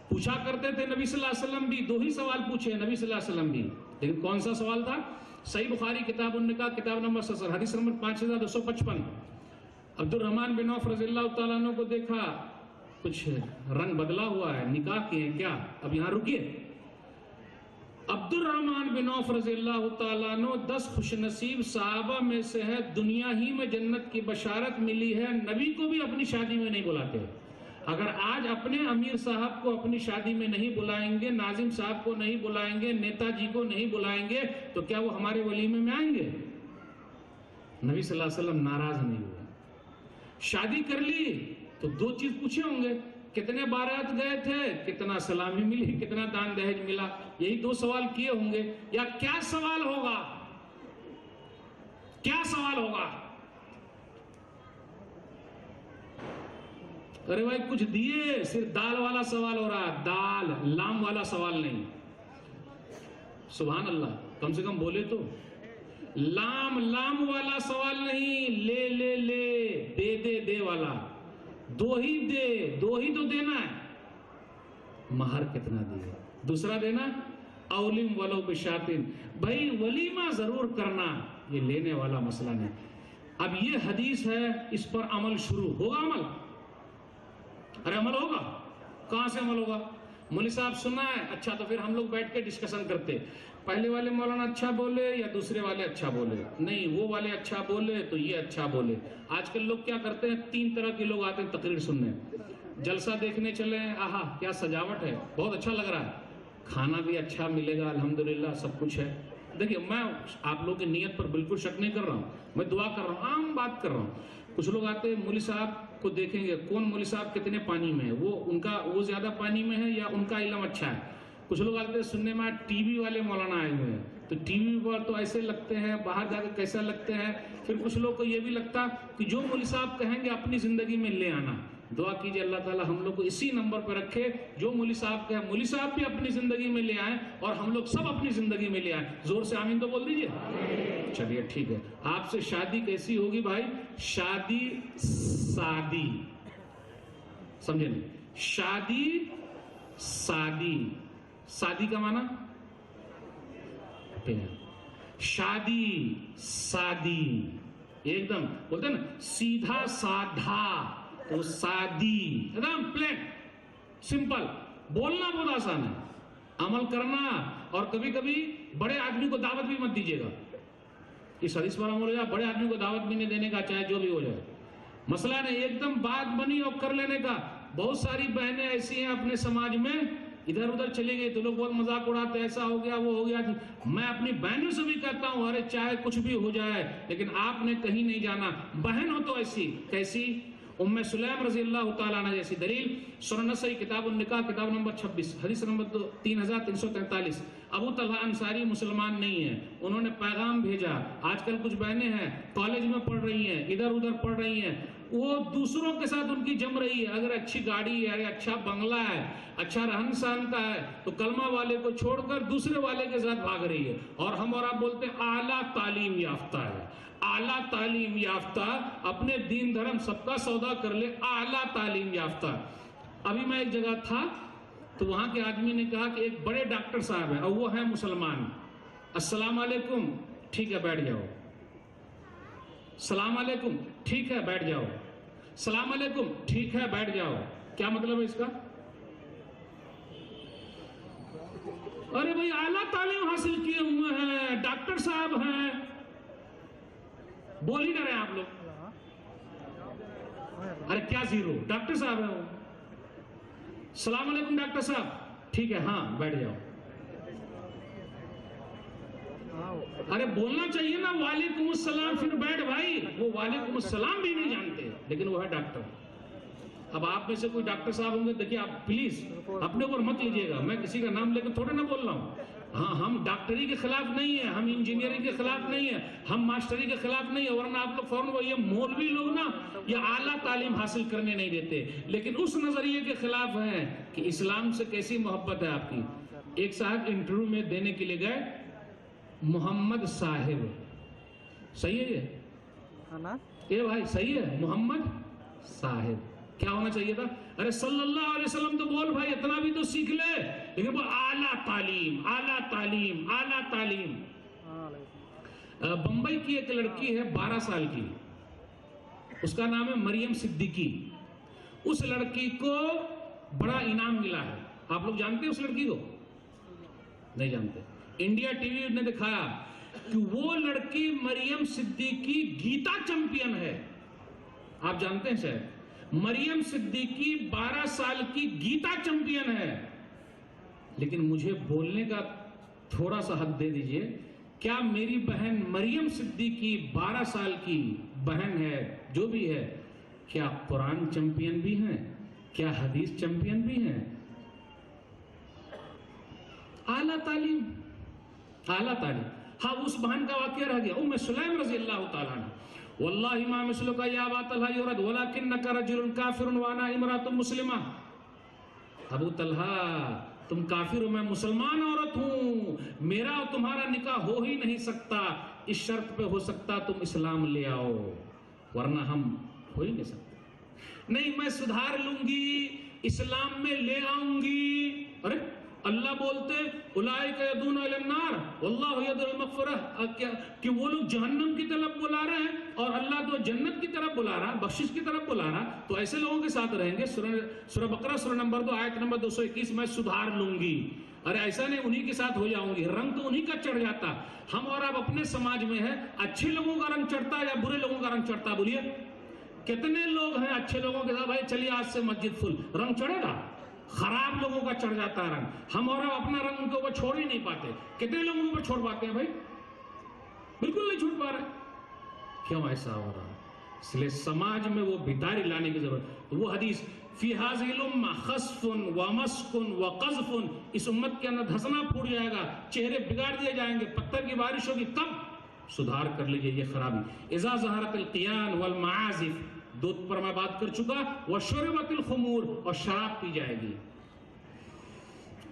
پوچھا کرتے تھے نبی صلی اللہ علیہ وسلم بھی، دو ہی سوال پوچھے نبی صلی اللہ علیہ وسلم بھی، لیکن کون سا سوال تھا؟ صحیح بخاری کتاب النکاح کتاب نمبر 70 حدیث نمبر 5255۔ عبد الرحمن بن عوف رضی اللہ تعالیٰ عنہ کو دیکھا کچھ رنگ بدلا ہوا ہے، نکاح کیے ہیں کیا؟ اب یہاں رکیے۔ عبد الرحمن بن عوف رضی اللہ تعالیٰ عنہ 10 خوش نصیب صحابہ میں سے ہے، دنیا ہی میں جنت کی بشارت ملی ہے، نبی کو بھی اپنی شادی میں نہیں بلاتے۔ اگر آج اپنے امیر صاحب کو اپنی شادی میں نہیں بلائیں گے، ناظم صاحب کو نہیں بلائیں گے، نیتا جی کو نہیں بلائیں گے، تو کیا وہ ہمارے ولیمے میں آئیں گے؟ نبی صلی اللہ علیہ وسلم ناراض نہیں ہوئے۔ شادی کر لی تو دو چیز پوچھے ہوں گے، کتنے بارات گئے تھے، کتنا سلامی ملی، کتنا دان دہیج ملا، یہی دو سوال کیے ہوں گے۔ یا کیا سوال ہوگا؟ کیا سوال ہوگا؟ ارے بھائی کچھ دیے، صرف دال والا سوال ہو رہا، دال، لام والا سوال نہیں۔ سبحان اللہ، کم سے کم بولے تو۔ لام والا سوال نہیں، لے لے لے، دے دے دے والا، دو ہی دے، دو ہی تو دینا ہے۔ مہر کتنا دیے؟ دوسرا دینا اولیم ولو بشاتن، بھائی ولیمہ ضرور کرنا، یہ لینے والا مسئلہ نہیں۔ اب یہ حدیث ہے، اس پر عمل شروع ہوگا۔ عمل، ارے عمل ہوگا، کہاں سے عمل ہوگا؟ مولوی صاحب سنا ہے، اچھا تو پھر ہم لوگ بیٹھ کے ڈسکشن کرتے، پہلے والے مولانا اچھا بولے یا دوسرے والے اچھا بولے، نہیں وہ والے اچھا بولے تو یہ اچھا بولے۔ آج کل لوگ کیا کرتے ہیں، 3 طرح کے لوگ آتے ہیں تقریر سننے، جلسہ دیکھنے چلے ہیں، آہا کیا سجاوٹ ہے، بہت اچھا لگ رہا ہے، کھانا بھی اچھا ملے گا الحمدللہ، سب کچھ ہے۔ دیکھیے میں آپ لوگوں کی نیت پر بالکل شک نہیں کر رہا ہوں، میں دعا کر رہا ہوں، عام بات کر رہا ہوں۔ کچھ لوگ آتے ہیں، مولوی صاحب کو دیکھیں گے کون مولوی صاحب کتنے پانی میں ہے، وہ زیادہ پانی میں ہے یا ان کا علم اچھا ہے۔ کچھ لوگ آتے ہیں سننے میں، ٹی وی والے مولانا آئے ہوئے ہیں، تو ٹی وی پر تو ایسے لگتے ہیں، باہر جا کے کیسا لگتے ہیں۔ پھر کچھ لوگ کو یہ بھی لگتا کہ جو مولوی صاحب کہیں گے اپنی زندگی میں لے آنا۔ دعا کیجئے اللہ تعالی ہم لوگ کو اسی نمبر پہ رکھے، جو مولوی صاحب کہیں مولوی صاحب بھی اپنی زندگی میں لے آئیں اور ہم لوگ سب اپنی زندگی میں لے آئیں۔ زور سے آمین تو بول دیجئے۔ چلیے ٹھیک ہے، آپ سے شادی کیسی ہوگی بھائی؟ شادی سادی، سمجھے نہیں؟ شادی سادی، سادی کا معنی شادی سادی، ایک دم بولتے ہیں نا سیدھا سادھا، تو سادی ایک دم پلیٹ سمپل۔ بولنا بہت آسان ہے، عمل کرنا، اور کبھی کبھی بڑے آدمی کو دعوت بھی مت دیجیے گا۔ اس حدیث پر عمل ہو جائے، بڑے آدمی کو دعوت بھی نہیں دینے کا، چاہے جو بھی ہو جائے، مسئلہ نہیں، ایک دم بات بنی اور کر لینے کا۔ بہت ساری بہنیں ایسی ہیں اپنے سماج میں، ادھر ادھر چلی گئی تو لوگ بہت مذاق اڑاتے، ایسا ہو گیا وہ ہو گیا۔ میں اپنی بہنوں سے بھی کہتا ہوں، ارے چاہے کچھ بھی ہو جائے لیکن آپ نے کہیں نہیں جانا۔ بہن ہو تو ایسی کیسی؟ ام سلیم رضی اللہ تعالیٰ عنہ جیسی۔ دلیل سنن نسائی کتاب النکاح کتاب نمبر 26 حدیث نمبر 3343۔ ابو طلحہ انصاری مسلمان نہیں ہے، انہوں نے پیغام بھیجا۔ آج کل کچھ بہنیں ہیں کالج میں پڑھ رہی ہیں، ادھر ادھر پڑھ رہی ہیں، وہ دوسروں کے ساتھ ان کی جم رہی ہے، اگر اچھی گاڑی ہے، اچھا بنگلہ ہے، اچھا رہن سہن کا ہے، تو کلمہ والے کو چھوڑ کر دوسرے والے کے ساتھ بھاگ رہی ہے۔ اور ہم اور آپ بولتے ہیں اعلیٰ تعلیم یافتہ ہے، اعلیٰ تعلیم یافتہ، اپنے دین دھرم سب کا سودا کر لے، اعلیٰ تعلیم یافتہ۔ ابھی میں ایک جگہ تھا تو وہاں کے آدمی نے کہا کہ ایک بڑے ڈاکٹر صاحب ہیں اور وہ ہیں مسلمان، السلام علیکم، ٹھیک ہے بیٹھ جاؤ، السلام علیکم، ٹھیک ہے بیٹھ جاؤ، السلام علیکم، ٹھیک ہے بیٹھ جاؤ۔ کیا مطلب ہے اس کا؟ ارے بھائی اعلیٰ تعلیم حاصل کیے ہوئے ہیں، ڈاکٹر صاحب ہیں، بول ہی نہ رہے آپ لوگ۔ ارے کیا زیرو، ڈاکٹر صاحب ہیں وہ، السلام علیکم ڈاکٹر صاحب، ٹھیک ہے ہاں بیٹھ جاؤ۔ ارے بولنا چاہیے نا وعلیکم السلام پھر بیٹھ بھائی، وہ وعلیکم السلام بھی نہیں جانتے لیکن وہ ہے ڈاکٹر۔ اب آپ میں سے کوئی ڈاکٹر صاحب ہوں گے، دیکھیے آپ پلیز اپنے اوپر مت لیجیے گا، میں کسی کا نام لے کر تھوڑے نہ بول رہا ہوں، ہاں ہم ڈاکٹری کے خلاف نہیں ہیں، ہم انجینئرنگ کے خلاف نہیں ہیں، ہم ماسٹری کے خلاف نہیں ہیں، ورنہ آپ لوگ فوراً وہ یہ مولوی لوگ نا یہ اعلیٰ تعلیم حاصل کرنے نہیں دیتے، لیکن اس نظریے کے خلاف ہیں کہ اسلام سے کیسی محبت ہے آپ کی۔ ایک صاحب انٹرویو میں دینے کے لیے گئے، محمد صاحب، صحیح ہے یہ بھائی صحیح ہے، محمد صاحب کیا ہونا چاہیے تھا؟ ارے صلی اللہ علیہ وسلم تو بول بھائی، اتنا بھی تو سیکھ لے، لیکن وہ اعلیٰ تعلیم، اعلیٰ تعلیم، اعلیٰ تعلیم۔ بمبئی کی ایک لڑکی ہے 12 سال کی، اس کا نام ہے مریم صدیقی۔ اس لڑکی کو بڑا انعام ملا ہے، آپ لوگ جانتے ہیں اس لڑکی کو؟ نہیں جانتے۔ انڈیا ٹی وی نے دکھایا کہ وہ لڑکی مریم صدیقی گیتا چیمپئن ہے، آپ جانتے ہیں شاید؟ مریم صدیقی 12 سال کی گیتا چیمپئن ہے، لیکن مجھے بولنے کا تھوڑا سا حق دے دیجئے، کیا میری بہن مریم صدیقی 12 سال کی بہن ہے، جو بھی ہے، کیا قرآن چیمپئن بھی ہیں؟ کیا حدیث چیمپئن بھی ہیں؟ اعلیٰ تعلیم، اعلیٰ تعلیم۔ ہاں اس بہن کا واقعہ رہ گیا، ام سلیم رضی اللہ تعالیٰ عنہ، واللہ ما مثلک یا ابا طلحہ یرد ولکنک رجل کافر وانا امرأۃ مسلمہ۔ ابو طلحہ تم کافر ہو، میں مسلمان عورت ہوں، میرا اور تمہارا نکاح ہو ہی نہیں سکتا، اس شرط پہ ہو سکتا تم اسلام لے آؤ، ورنہ ہم ہو ہی نہیں سکتے۔ نہیں میں سدھار لوں گی، اسلام میں لے آؤں گی۔ ارے اللہ بولتے اولئک یدعون الی النار واللہ یدعو المغفرہ، کہ وہ لوگ جہنم کی طرف بلا رہے ہیں اور اللہ تو جنت کی طرف بلا رہا، بخشش کی طرف بلا رہا، تو ایسے لوگوں کے ساتھ رہیں گے۔ سورہ بقرہ سورہ نمبر 2 آیت نمبر 221، میں سدھار لوں گی۔ ارے ایسا نہیں انہی کے ساتھ ہو جاؤں گی، رنگ تو انہی کا چڑھ جاتا۔ ہم اور آپ اپنے سماج میں ہے، اچھے لوگوں کا رنگ چڑھتا ہے یا برے لوگوں کا رنگ چڑھتا ہے؟ بولیے کتنے لوگ ہیں اچھے لوگوں کے ساتھ، بھائی چلیے آج سے مسجد فل، رنگ چڑھے گا؟ خراب لوگوں کا چڑھ جاتا ہے رنگ، ہم اور اپنا رنگ ان کے اوپر چھوڑ ہی نہیں پاتے۔ کتنے لوگوں کے اوپر چھوڑ پاتے ہیں بھائی؟ بالکل نہیں چھوڑ پا رہے۔ کیوں ایسا ہو رہا ہے؟ اس لیے سماج میں وہ بیداری لانے کی ضرورت۔ وہ حدیث فی ھذہ الامہ خسف ومسک وقذف، اس امت کے اندر دھسنا پھوٹ جائے گا، چہرے بگاڑ دیے جائیں گے، پتھر کی بارش ہوگی، تب سدھار کر لیجئے یہ خرابی۔ اذا ظہرت القیان والمعازف، دودھ پر میں بات کر چکا، وشربت الخمور، اور شراب پی جائے گی۔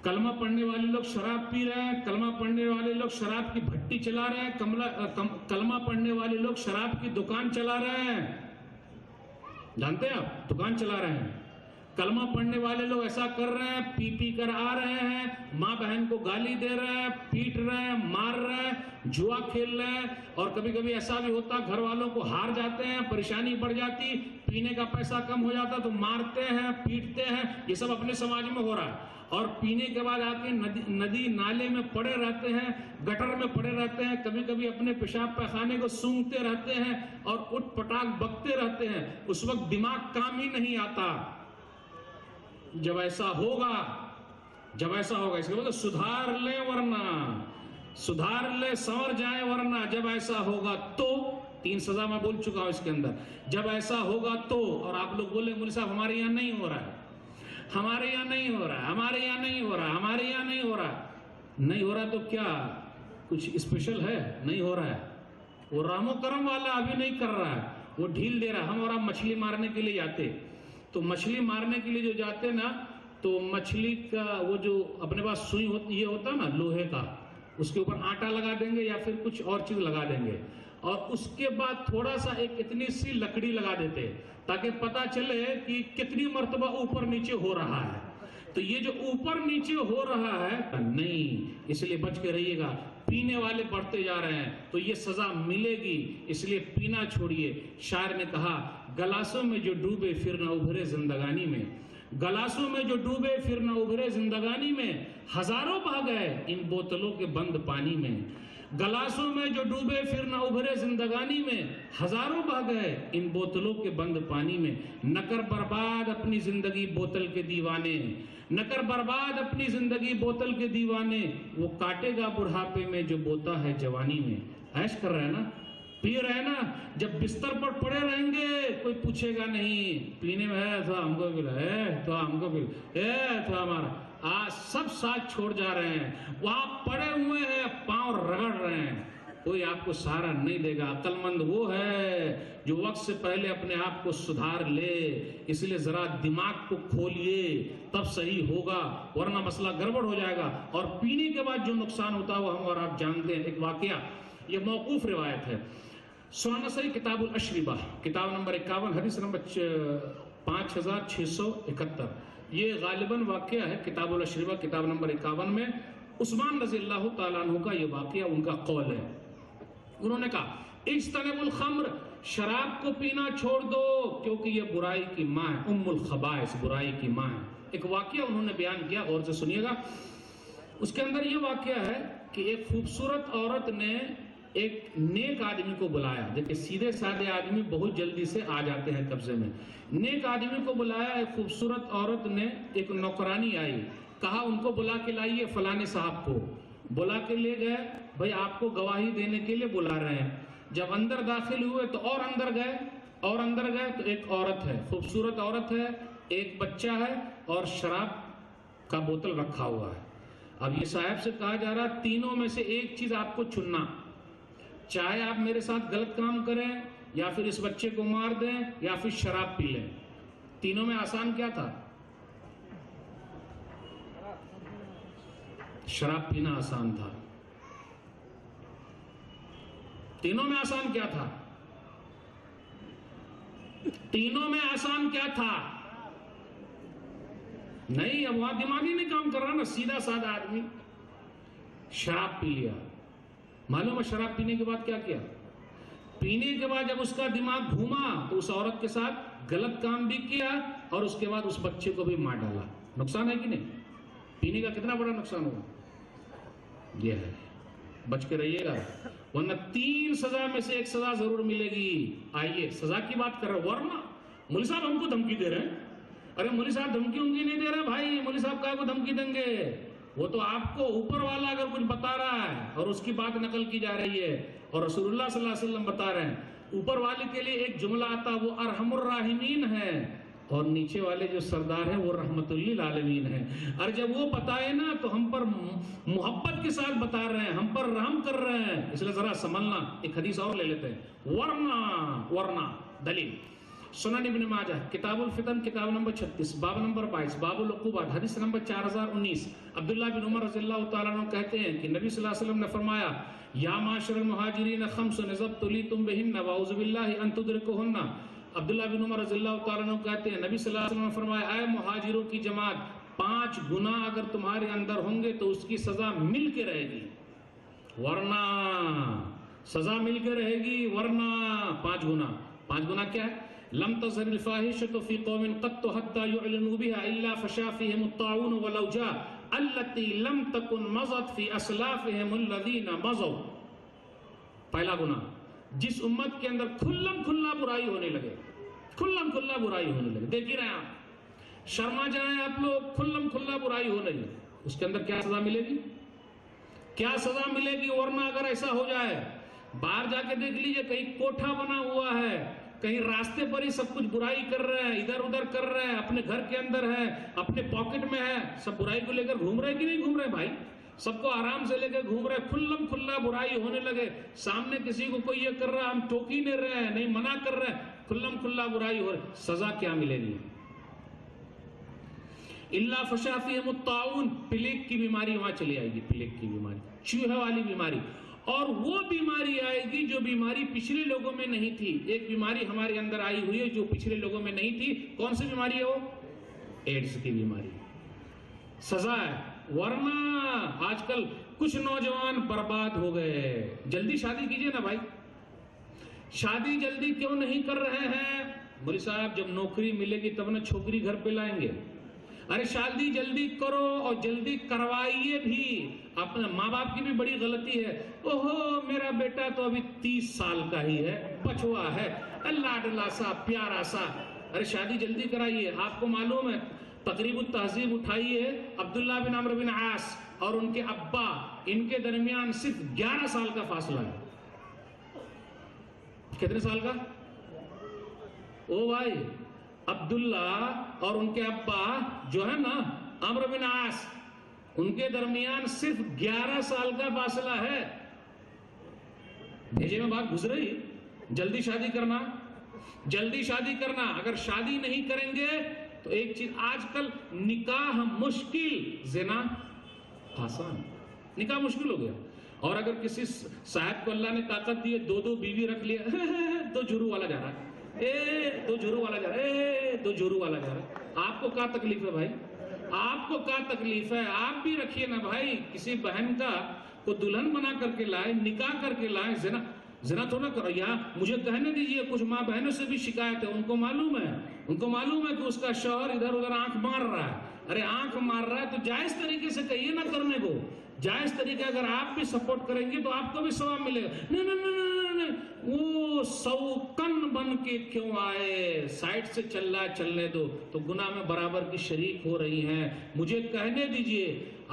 کلمہ پڑھنے والے لوگ شراب پی رہے ہیں، کلمہ پڑھنے والے لوگ شراب کی بھٹی چلا رہے ہیں، کلمہ پڑھنے والے لوگ شراب کی دکان چلا رہے ہیں، جانتے ہیں آپ؟ دکان چلا رہے ہیں۔ کلمہ پڑھنے والے لوگ ایسا کر رہے ہیں، پی پی کر آ رہے ہیں، ماں بہن کو گالی دے رہے ہیں، پیٹ رہے ہیں، مار رہے ہیں، جوا کھیل رہے ہیں، اور کبھی کبھی ایسا بھی ہوتا گھر والوں کو ہار جاتے ہیں، پریشانی بڑھ جاتی، پینے کا پیسہ کم ہو جاتا تو مارتے ہیں، پیٹتے ہیں۔ یہ سب اپنے سماج میں ہو رہا ہے، اور پینے کے بعد آ کے ندی نالے میں پڑے رہتے ہیں، گٹر میں پڑے رہتے ہیں، کبھی کبھی اپنے پیشاب پیخانے کو سونگتے رہتے ہیں اور اٹھ پٹاک بکتے رہتے ہیں۔ اس وقت دماغ کام ہی نہیں آتا۔ جب ایسا ہوگا اس کے بعد سدھار لیں، ورنہ سدھار لے سنور جائیں، ورنہ جب ایسا ہوگا تو 3 سزا میں بول چکا ہوں اس کے اندر۔ جب ایسا ہوگا تو، اور آپ لوگ بولیں مولوی صاحب ہمارے یہاں نہیں ہو رہا ہے، ہمارے یہاں نہیں ہو رہا، ہمارے یہاں نہیں ہو رہا، ہمارے یہاں نہیں ہو رہا، نہیں ہو رہا تو کیا کچھ اسپیشل ہے؟ نہیں ہو رہا ہے، وہ رحم و کرم والا ابھی نہیں کر رہا ہے، وہ ڈھیل دے رہا ہے۔ ہم اور آپ مچھلی مارنے کے لیے جاتے، تو مچھلی مارنے کے لیے جو جاتے نا، تو مچھلی کا وہ جو اپنے پاس سوئی یہ ہوتا نا لوہے کا، اس کے اوپر آٹا لگا دیں گے یا پھر کچھ اور چیز لگا دیں گے، اور اس کے بعد تھوڑا سا ایک اتنی سی لکڑی لگا دیتے تاکہ پتا چلے کہ کتنی مرتبہ اوپر نیچے ہو رہا ہے۔ تو یہ جو اوپر نیچے ہو رہا ہے نہیں، اس لیے بچ کے رہیے گا۔ پینے والے بڑھتے جا رہے ہیں تو یہ سزا ملے گی، اس لیے پینا چھوڑیے۔ شاعر نے کہا گلاسوں میں جو ڈوبے پھر نہ ابھرے زندگانی میں، گلاسوں میں جو ڈوبے پھر نہ ابھرے زندگانی میں، ہزاروں بہا گئے ان بوتلوں کے بند پانی میں۔ گلاسوں میں جو ڈوبے پھر نہ ابھرے زندگانی میں، ہزاروں بہا گئے ان بوتلوں کے بند پانی میں۔ نہ کر برباد اپنی زندگی بوتل کے دیوانے، نہ کر برباد اپنی زندگی بوتل کے دیوانے، وہ کاٹے گا بڑھاپے میں جو بوتا ہے جوانی میں۔ عیش کر رہے ہیں نا، پی رہے ہیں نا، جب بستر پر پڑے رہیں گے کوئی پوچھے گا نہیں پینے میں ہے تو ہم کو پلا، ہے تو ہم کو پلا، ہے تو ہمارا، آج سب ساتھ چھوڑ جا رہے ہیں، وہاں پڑے ہوئے ہیں، پاؤں رگڑ رہے ہیں، کوئی آپ کو سہارا نہیں دے گا۔ عقل مند وہ ہے جو وقت سے پہلے اپنے آپ کو سدھار لے، اس لیے ذرا دماغ کو کھولیے تب صحیح ہوگا، ورنہ مسئلہ گڑبڑ ہو جائے گا۔ اور پینے کے بعد جو نقصان ہوتا ہے وہ ہم اور آپ جانتے ہیں۔ ایک واقعہ، یہ موقوف روایت ہے، سنن نسائی کتاب الاشربہ کتاب نمبر 51 حدیث نمبر 5671، یہ غالباً واقعہ ہے کتاب الاشربہ کتاب نمبر 51 میں۔ عثمان رضی اللہ تعالیٰ عنہ کا یہ واقعہ، ان کا قول ہے، انہوں نے کہا اجتنبوا الخمر، شراب کو پینا چھوڑ دو کیونکہ یہ برائی کی ماں ہے، ام الخبائث، برائی کی ماں ہے۔ ایک واقعہ انہوں نے بیان کیا، غور سے سنیے گا۔ اس کے اندر یہ واقعہ ہے کہ ایک خوبصورت عورت نے ایک نیک آدمی کو بلایا، دیکھیں سیدھے سادے آدمی بہت جلدی سے آ جاتے ہیں قبضے میں۔ نیک آدمی کو بلایا، ایک خوبصورت عورت نے، ایک نوکرانی آئی، کہا ان کو بلا کے لائیے فلانے صاحب کو، بلا کے لے گئے، بھئی آپ کو گواہی دینے کے لیے بلا رہے ہیں۔ جب اندر داخل ہوئے تو اور اندر گئے تو ایک عورت ہے، خوبصورت عورت ہے، ایک بچہ ہے اور شراب کا بوتل رکھا ہوا ہے۔ اب یہ صاحب سے کہا جا رہا تینوں میں سے ایک چیز آپ کو چننا، چاہے آپ میرے ساتھ غلط کام کریں یا پھر اس بچے کو مار دیں یا پھر شراب پی لیں۔ تینوں میں آسان کیا تھا؟ شراب پینا آسان تھا۔ تینوں میں آسان کیا تھا؟ تینوں میں آسان کیا تھا؟ نہیں، اب وہاں دماغی نہیں کام کر رہا نا، سیدھا سادہ آدمی شراب پی لیا۔ معلوم ہے شراب پینے کے بعد کیا کیا؟ پینے کے بعد جب اس کا دماغ گھوما تو اس عورت کے ساتھ غلط کام بھی کیا اور اس کے بعد اس بچے کو بھی مار ڈالا۔ نقصان ہے کہ نہیں؟ پینے کا کتنا بڑا نقصان ہوگا؟ یہ ہے، بچ کے رہیے گا، ورنہ 3 سزا میں سے ایک سزا ضرور ملے گی۔ آئیے سزا کی بات کر رہے ہیں، ورنہ مولوی صاحب ہم کو دھمکی دے رہے ہیں۔ ارے مولوی صاحب دھمکی نہیں دے رہے بھائی، مولوی صاحب کہاں کو دھمکی دیں گے؟ وہ تو آپ کو اوپر والا اگر کچھ بتا رہا ہے اور اس کی بات نقل کی جا رہی ہے اور رسول اللہ صلی اللہ علیہ وسلم بتا رہے ہیں، اوپر والے کے لیے ایک جملہ آتا وہ ارحم الراحمین ہے اور نیچے والے جو سردار ہیں وہ رحمت للعالمین ہیں۔ اور جب وہ بتائے نا تو ہم پر محبت کے ساتھ بتا رہے ہیں، ہم پر رحم کر رہے ہیں، اس لیے ذرا سنبھلنا۔ ایک حدیث اور لے لیتے ہیں، ورنہ دلیل سنن ابن ماجہ کتاب الفتن کتاب نمبر 36 باب نمبر 22 باب العقوبات حدیث نمبر 4019، عبداللہ بن عمر رضی اللہ تعالیٰ عنہ کہتے ہیں کہ نبی صلی اللہ علیہ وسلم نے فرمایا یا معاشر المہاجرین خمس اذا ابتلیتم بہن واعوذ باللہ ان تدرکہن۔ عبداللہ بن عمر رضی اللہ تعالیٰ عنہ کہتے ہیں نبی صلی اللہ علیہ وسلم نے فرمایا اے مہاجروں کی جماعت، 5 گناہ اگر تمہارے اندر ہوں گے تو اس کی سزا مل کے رہے گی، ورنہ سزا مل کے رہے گی، ورنہ 5 گناہ کیا ہے؟ لم تظهر الفاحشة في قوم قط حتى يعلنوا بها إلا فشا فيهم الطاعون والأوجاع التي لم تكن مضت في أسلافهم الذين مضوا۔ پہلا گناہ، جس امت کے اندر کھلم کھلا برائی ہونے لگے، دیکھ ہی رہے ہیں آپ، شرما جائیں آپ لوگ، کھلم کھلا برائی ہو رہی ہے، اس کے اندر کیا سزا ملے گی؟ ورنہ اگر ایسا ہو جائے، باہر جا کے دیکھ لیجئے، کہیں کوٹھا بنا ہوا ہے، کہیں راستے پر ہی سب کچھ برائی کر رہے ہیں، ادھر ادھر کر رہے ہیں، اپنے گھر کے اندر ہے، اپنے پاکٹ میں ہے، سب برائی کو لے کر گھوم رہے کہ نہیں گھوم رہے بھائی؟ سب کو آرام سے لے کر گھوم رہے، کھلم کھلا برائی ہونے لگے، سامنے کسی کو کوئی یہ کر رہا ہم ٹوکی نہیں رہے ہیں، نہیں منع کر رہے ہیں، کھلم کھلا برائی ہو رہی، سزا کیا ملے گی؟ اللہ فشا فیہم الطاعون، پلیگ کی بیماری وہاں چلی آئے گی، پلیگ کی بیماری، چوہے والی بیماری، اور وہ بیماری آئے گی جو بیماری پچھلے لوگوں میں نہیں تھی۔ ایک بیماری ہمارے اندر آئی ہوئی ہے جو پچھلے لوگوں میں نہیں تھی، کون سی بیماری ہے وہ؟ ایڈز کی بیماری، سزا ہے۔ ورنہ آج کل کچھ نوجوان برباد ہو گئے۔ جلدی شادی کیجئے نا بھائی، شادی جلدی کیوں نہیں کر رہے ہیں؟ مولوی صاحب جب نوکری ملے گی تب نہ چھوکری گھر پہ لائیں گے۔ ارے شادی جلدی کرو اور جلدی کروائیے بھی۔ اپنے ماں باپ کی بھی بڑی غلطی ہے، اوہو میرا بیٹا تو ابھی 30 سال کا ہی ہے، بچوا ہے، لاڈلا سا پیارا سا۔ ارے شادی جلدی کرائیے۔ آپ کو معلوم ہے تقریب التہذیب اٹھائیے، عبداللہ بن عمرو بن عاص اور ان کے ابا، ان کے درمیان صرف 11 سال کا فاصلہ ہے۔ کتنے سال کا؟ او بھائی، عبداللہ اور ان کے ابا جو ہے نا عمرو بن عاص، ان کے درمیان صرف 11 سال کا فاصلہ ہے. بھیجے میں بات گزر رہی ہے. جلدی شادی کرنا، جلدی شادی کرنا. اگر شادی نہیں کریں گے تو ایک چیز، آج کل نکاح مشکل، زنا آسان. نکاح مشکل ہو گیا. اور اگر کسی صاحب کو اللہ نے طاقت دی ہے، 2 بیوی رکھ لیا، 2 جھرو والا جا رہا ہے، 2 جھرو والا جا رہا ہے، 2 جھرو والا جا رہا ہے. آپ کو کیا تکلیف ہے بھائی؟ آپ کو کیا تکلیف ہے؟ آپ بھی رکھیے نا بھائی. کسی بہن کا کو دلہن بنا کر کے لائے، نکاح کر کے لائے. زنا تو نہ کرو. یہاں مجھے کہنے دیجئے، کچھ ماں بہنوں سے بھی شکایت ہے. ان کو معلوم ہے کہ اس کا شوہر ادھر ادھر آنکھ مار رہا ہے. ارے آنکھ مار رہا ہے تو جائز طریقے سے کہیے نہ کرنے کو. جائز طریقے اگر آپ بھی سپورٹ کریں گے تو آپ کو بھی ثواب ملے گا. نہیں، وہ سوکن بن کے کیوں آئے؟ سائٹ سے چل رہا ہے، چلنے دو. تو گناہ میں برابر کی شریک ہو رہی ہیں. مجھے کہنے دیجئے،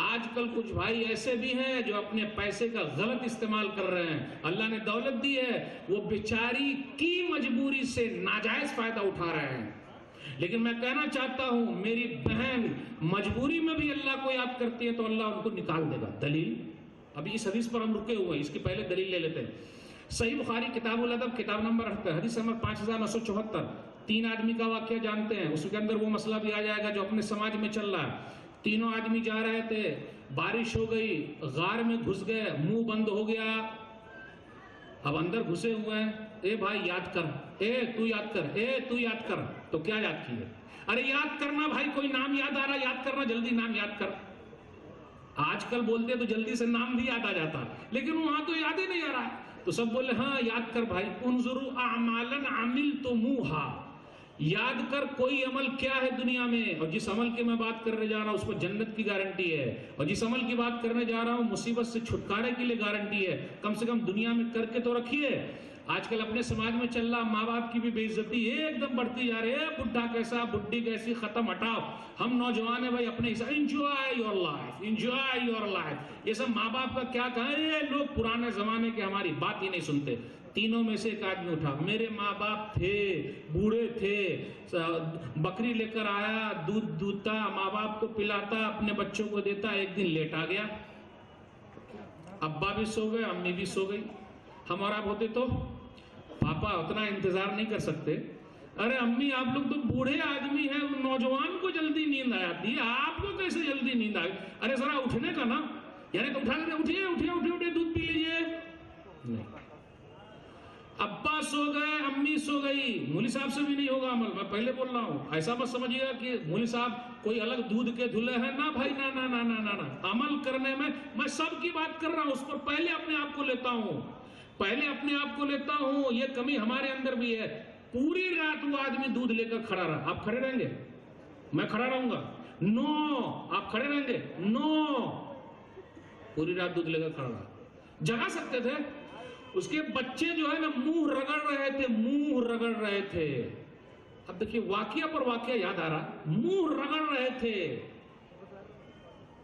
آج کل کچھ بھائی ایسے بھی ہیں جو اپنے پیسے کا غلط استعمال کر رہے ہیں. اللہ نے دولت دی ہے، وہ بیچاری کی مجبوری سے ناجائز فائدہ اٹھا رہے ہیں. لیکن میں کہنا چاہتا ہوں، میری بہن مجبوری میں بھی اللہ کو یاد کرتی ہے تو اللہ ان کو نکال دے گا. دلیل ابھی اس حدیث پر ہم رکے ہوئے ہیں، اس کی پہلے دلیل لے لیتے ہیں. صحیح بخاری کتاب الادب کتاب نمبر 78 حدیث نمبر 5974. 3 آدمی کا واقعہ جانتے ہیں. اس کے اندر وہ مسئلہ بھی آ جائے گا جو اپنے سماج میں چل رہا ہے. 3 آدمی جا رہے تھے، بارش ہو گئی، غار میں گھس گئے، منہ بند ہو گیا. اب اندر گھسے ہوئے ہیں. اے بھائی یاد کر، اے تو یاد کر، اے تو یاد کر. تو کیا یاد کیے؟ ارے یاد کرنا بھائی، کوئی نام یاد آ رہا، یاد کرنا، جلدی نام یاد کر. آج کل بولتے تو جلدی سے نام بھی یاد آ جاتا، لیکن وہاں تو یاد ہی نہیں آ رہا. تو سب بولے ہاں یاد کر بھائی. انظروا اعمالا عملتموها، یاد کر کوئی عمل کیا ہے دنیا میں، اور جس عمل کی میں بات کرنے جا رہا ہوں اس پر جنت کی گارنٹی ہے، اور جس عمل کی بات کرنے جا رہا ہوں مصیبت سے چھٹکارے کے لیے گارنٹی ہے. کم سے کم دنیا میں کر کے تو رکھیے. آج کل اپنے سماج میں چل رہا، ماں باپ کی بھی بے عزتی ایک دم بڑھتی جا رہی ہے. بڈھا کیسا، بڈھی کیسی، ختم، ہٹاؤ. ہم نوجوان ہیں بھائی، اپنے حساب enjoy your life, enjoy your life. یہ سب ماں باپ کا کیا کہیں؟ یہ لوگ پرانے زمانے کے ہماری بات ہی نہیں سنتے. تینوں میں سے ایک آدمی اٹھا، میرے ماں باپ تھے، بوڑھے تھے، بکری لے کر آیا، دودھ دودھتا، ماں باپ کو پلاتا، اپنے بچوں کو دیتا. ایک دن لیٹ آ گیا، ابا بھی سو گئے، امی بھی سو گئی. ہم اور آپ ہوتے تو پاپا اتنا انتظار نہیں کر سکتے. ارے امی آپ لوگ تو بوڑھے آدمی ہیں، نوجوان کو جلدی نیند آ جاتی ہے، آپ کو کیسے جلدی نیند آئی؟ ارے ذرا اٹھنے کا نا، یعنی تو اٹھا کے اٹھیے اٹھیے اٹھیے اٹھیے، دودھ پی لیجیے. نہیں، ابا سو گئے، امی سو گئی. مولوی صاحب سے بھی نہیں ہوگا عمل. میں پہلے بول رہا ہوں، ایسا مت سمجھیے گا کہ مولوی صاحب کوئی الگ دودھ کے دھلے ہیں. نہ بھائی، نہ نہ نہ نہ نہ. عمل کرنے میں سب کی بات کر رہا ہوں، اس پر پہلے اپنے آپ کو لیتا ہوں، پہلے اپنے آپ کو لیتا ہوں. یہ کمی ہمارے اندر بھی ہے. پوری رات وہ آدمی دودھ لے کر کھڑا رہا. آپ کھڑے رہیں گے؟ میں کھڑا رہوں گا؟ نو. آپ کھڑے رہیں گے؟ نو. پوری رات دودھ لے کر کھڑا رہا. جگا سکتے تھے. اس کے بچے جو ہے نا منہ رگڑ رہے تھے، منہ رگڑ رہے تھے. اب دیکھیے واقعہ پر واقعہ یاد آ رہا، منہ رگڑ رہے تھے.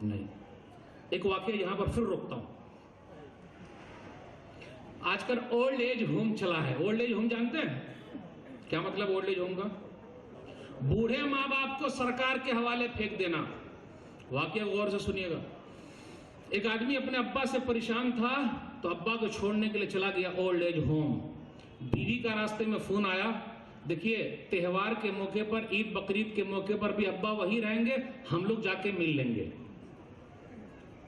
نہیں، ایک واقعہ یہاں پر پھر روکتا ہوں. آج کل اولڈ ایج ہوم چلا ہے. اولڈ ایج ہوم جانتے ہیں کیا مطلب اولڈ ایج ہوم کا؟ بوڑھے ماں باپ کو سرکار کے حوالے پھینک دینا. واقعہ غور سے سنیے گا. ایک آدمی اپنے ابا سے پریشان تھا تو ابا کو چھوڑنے کے لیے چلا گیا اولڈ ایج ہوم. بیوی کا راستے میں فون آیا، دیکھیے تہوار کے موقع پر، عید بقرعید کے موقع پر بھی ابا وہی رہیں گے، ہم لوگ جا کے مل لیں گے.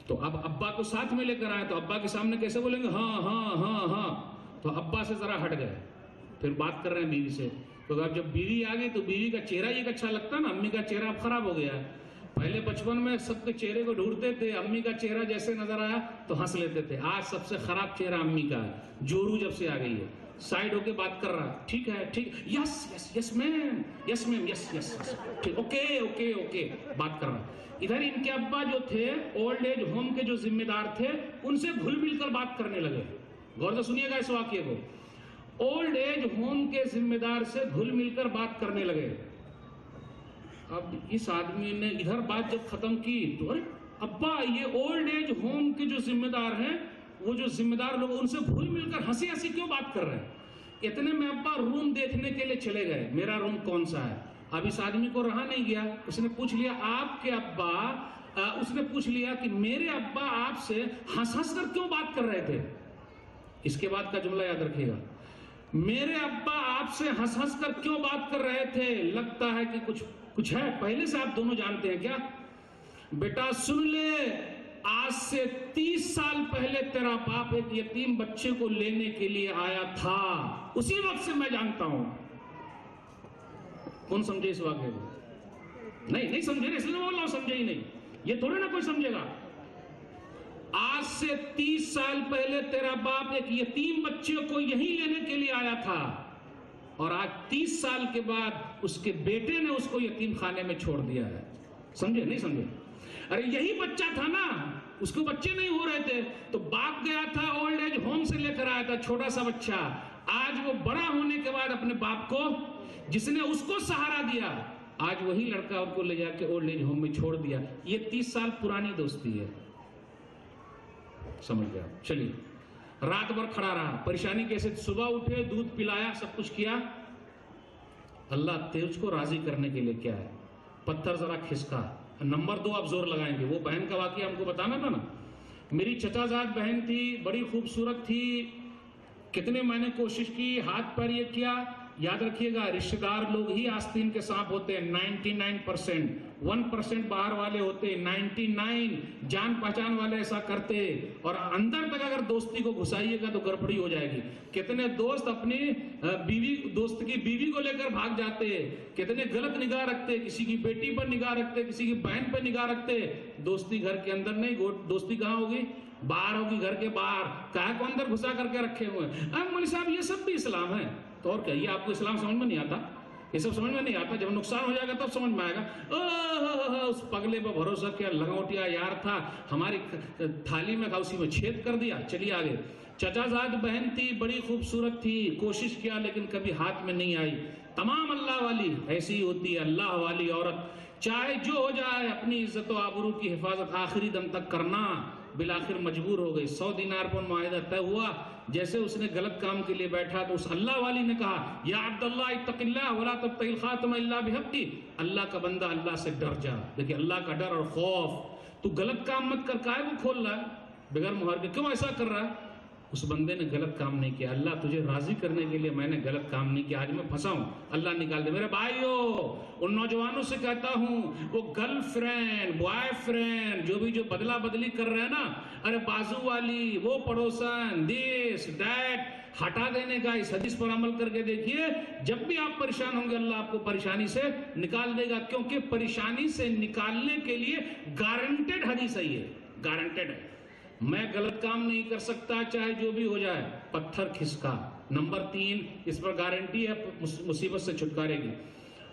تو اب ابا کو ساتھ میں لے کر آئے تو ابا کے سامنے کیسے بولیں گے؟ ہاں ہاں ہاں ہاں. تو ابا سے ذرا ہٹ گئے. پھر بات کر رہے ہیں بیوی سے. تو اب جب بیوی آ گئی تو بیوی کا چہرہ ایک اچھا لگتا نا، امی کا چہرہ اب خراب ہو گیا. پہلے بچپن میں سب کے چہرے کو ڈھونڈتے تھے، امی کا چہرہ جیسے نظر آیا تو ہنس لیتے تھے. آج سب سے خراب چہرہ امی کا ہے. جورو جب سے آ گئی ہے، سائڈ ہو کے بات کر رہا. ٹھیک ہے ٹھیک، یس یس یس میم، یس میم، یس یس ٹھیک، اوکے اوکے اوکے، بات کر رہا. ادھر ان کے ابا جو تھے اولڈ ایج ہوم کے جو ذمہ دار تھے، ان سے گھل مل کر بات کرنے لگے. غور سے سنیے گا اس واقعے کو. اولڈ ایج ہوم کے ذمہ دار سے گھل مل کر بات کرنے لگے. اب اس آدمی نے ادھر بات جب ختم کی تو ارے ابا، یہ اولڈ ایج ہوم کے جو ذمہ دار ہیں، وہ جو ذمہ دار لوگ، ان سے گھل مل کر ہنسی ہنسی کیوں بات کر رہے ہیں؟ اتنے میں ابا روم دیکھنے کے لیے چلے گئے. میرا روم کون سا ہے؟ اب اس آدمی کو رہا نہیں گیا، اس نے پوچھ لیا آپ کے ابا، اس نے پوچھ لیا کہ میرے ابا آپ سے ہنس ہنس کر کیوں بات کر رہے تھے؟ اس کے بعد کا جملہ یاد رکھیے گا، میرے ابا آپ سے ہنس ہنس کر کیوں بات کر رہے تھے؟ لگتا ہے کہ کچھ ہے، پہلے سے آپ دونوں جانتے ہیں کیا؟ بیٹا سن لے، آج سے 30 سال پہلے تیرا باپ ایک یتیم بچے کو لینے کے لیے آیا تھا، اسی وقت سے میں جانتا ہوں۔ کون سمجھے اس واقعے کو؟ نہیں سمجھے، اس لیے بول رہا ہوں سمجھے ہی نہیں، یہ تھوڑے نہ کوئی سمجھے گا۔ آج سے 30 سال پہلے تیرا باپ ایک یتیم بچے کو یہیں لینے کے لیے آیا تھا، اور آج 30 سال کے بعد اس کے بیٹے نے اس کو یتیم خانے میں چھوڑ دیا ہے۔ سمجھے نہیں سمجھے؟ ارے یہی بچہ تھا نا، اس کو بچے نہیں ہو رہے تھے تو باپ گیا تھا اولڈ ایج ہوم سے لے کر آیا تھا چھوٹا سا بچہ، آج وہ بڑا ہونے کے بعد اپنے باپ کو، جس نے اس کو سہارا دیا، آج وہی لڑکا ان کو لے جا کے اولڈ ایج ہوم میں چھوڑ دیا۔ یہ 30 سال پرانی دوستی ہے، سمجھ گیا؟ چلیے، رات بھر کھڑا رہا، پریشانی کیسے؟ صبح اٹھے، دودھ پلایا، سب کچھ کیا۔ اللہ تجھ کو راضی کرنے کے لیے کیا ہے؟ پتھر ذرا کھسکا۔ نمبر 2 آپ زور لگائیں گے، وہ بہن کا واقعہ ہم کو بتانا تھا نا، میری چچا زاد بہن تھی، بڑی خوبصورت تھی، کتنے میں نے کوشش کی، ہاتھ پر یہ کیا۔ یاد رکھیے گا، رشتہ دار لوگ ہی آستین کے سانپ ہوتے ہیں، 99%، 1% باہر والے ہوتے ہیں، 99 جان پہچان والے ایسا کرتے، اور اندر تک اگر دوستی کو گھسائیے گا تو گڑبڑی ہو جائے گی۔ کتنے دوست اپنی دوست کی بیوی کو لے کر بھاگ جاتے، کتنے غلط نگاہ رکھتے، کسی کی بیٹی پر نگاہ رکھتے، کسی کی بہن پر نگاہ رکھتے۔ دوستی گھر کے اندر نہیں، دوستی کہاں ہوگی؟ باہر ہوگی، گھر کے باہر۔ کہاں کو اندر گھسا کر کے رکھے ہوئے ہیں؟ مولوی صاحب یہ سب بھی اسلام ہے تو اور کیا؟ یہ آپ کو اسلام سمجھ میں نہیں آتا؟ یہ سب سمجھ میں نہیں آتا؟ جب نقصان ہو جائے گا تب سمجھ میں آئے گا۔ اس پگلے پر بھروسہ کیا، لنگوٹیا یار تھا، ہماری تھالی میں اسی میں چھید کر دیا۔ چلیے آگے۔ چچا زاد بہن تھی، بڑی خوبصورت تھی، کوشش کیا لیکن کبھی ہاتھ میں نہیں آئی۔ تمام اللہ والی ایسی ہی ہوتی ہے، اللہ والی عورت چاہے جو ہو جائے اپنی عزت و آبرو کی حفاظت آخری دم تک کرنا۔ بالآخر مجبور ہو گئی، 100 دینار پر معاہدہ طے ہوا۔ جیسے اس نے غلط کام کے لیے بیٹھا تو اس اللہ والی نے کہا، یا عبداللہ اتق اللہ ولا تبتغ الخاتم الا بحقہ، اللہ کا بندہ اللہ سے ڈر جا۔ دیکھیں اللہ کا ڈر اور خوف۔ تو غلط کام مت کر، کائے وہ کھول رہا ہے بغیر مہر کے؟ کیوں ایسا کر رہا ہے؟ اس بندے نے غلط کام نہیں کیا، اللہ تجھے راضی کرنے کے لیے میں نے غلط کام نہیں کیا، آج میں پھنسا ہوں، اللہ نکال دے۔ میرے بھائیو، ان نوجوانوں سے کہتا ہوں، وہ گرل فرینڈ، بوائے فرینڈ جو بدلا بدلی کر رہے ہیں نا، ارے بازو والی، وہ پڑوسن، دس دیٹ، ہٹا دینے کا۔ اس حدیث پر عمل کر کے دیکھیے، جب بھی آپ پریشان ہوں گے اللہ آپ کو پریشانی سے نکال دے گا، کیونکہ پریشانی سے نکالنے کے لیے گارنٹیڈ حدیث ہے، یہ گارنٹیڈ ہے۔ میں غلط کام نہیں کر سکتا چاہے جو بھی ہو جائے، پتھر کھسکا۔ نمبر 3 اس پر گارنٹی ہے مصیبت سے چھٹکارے کی۔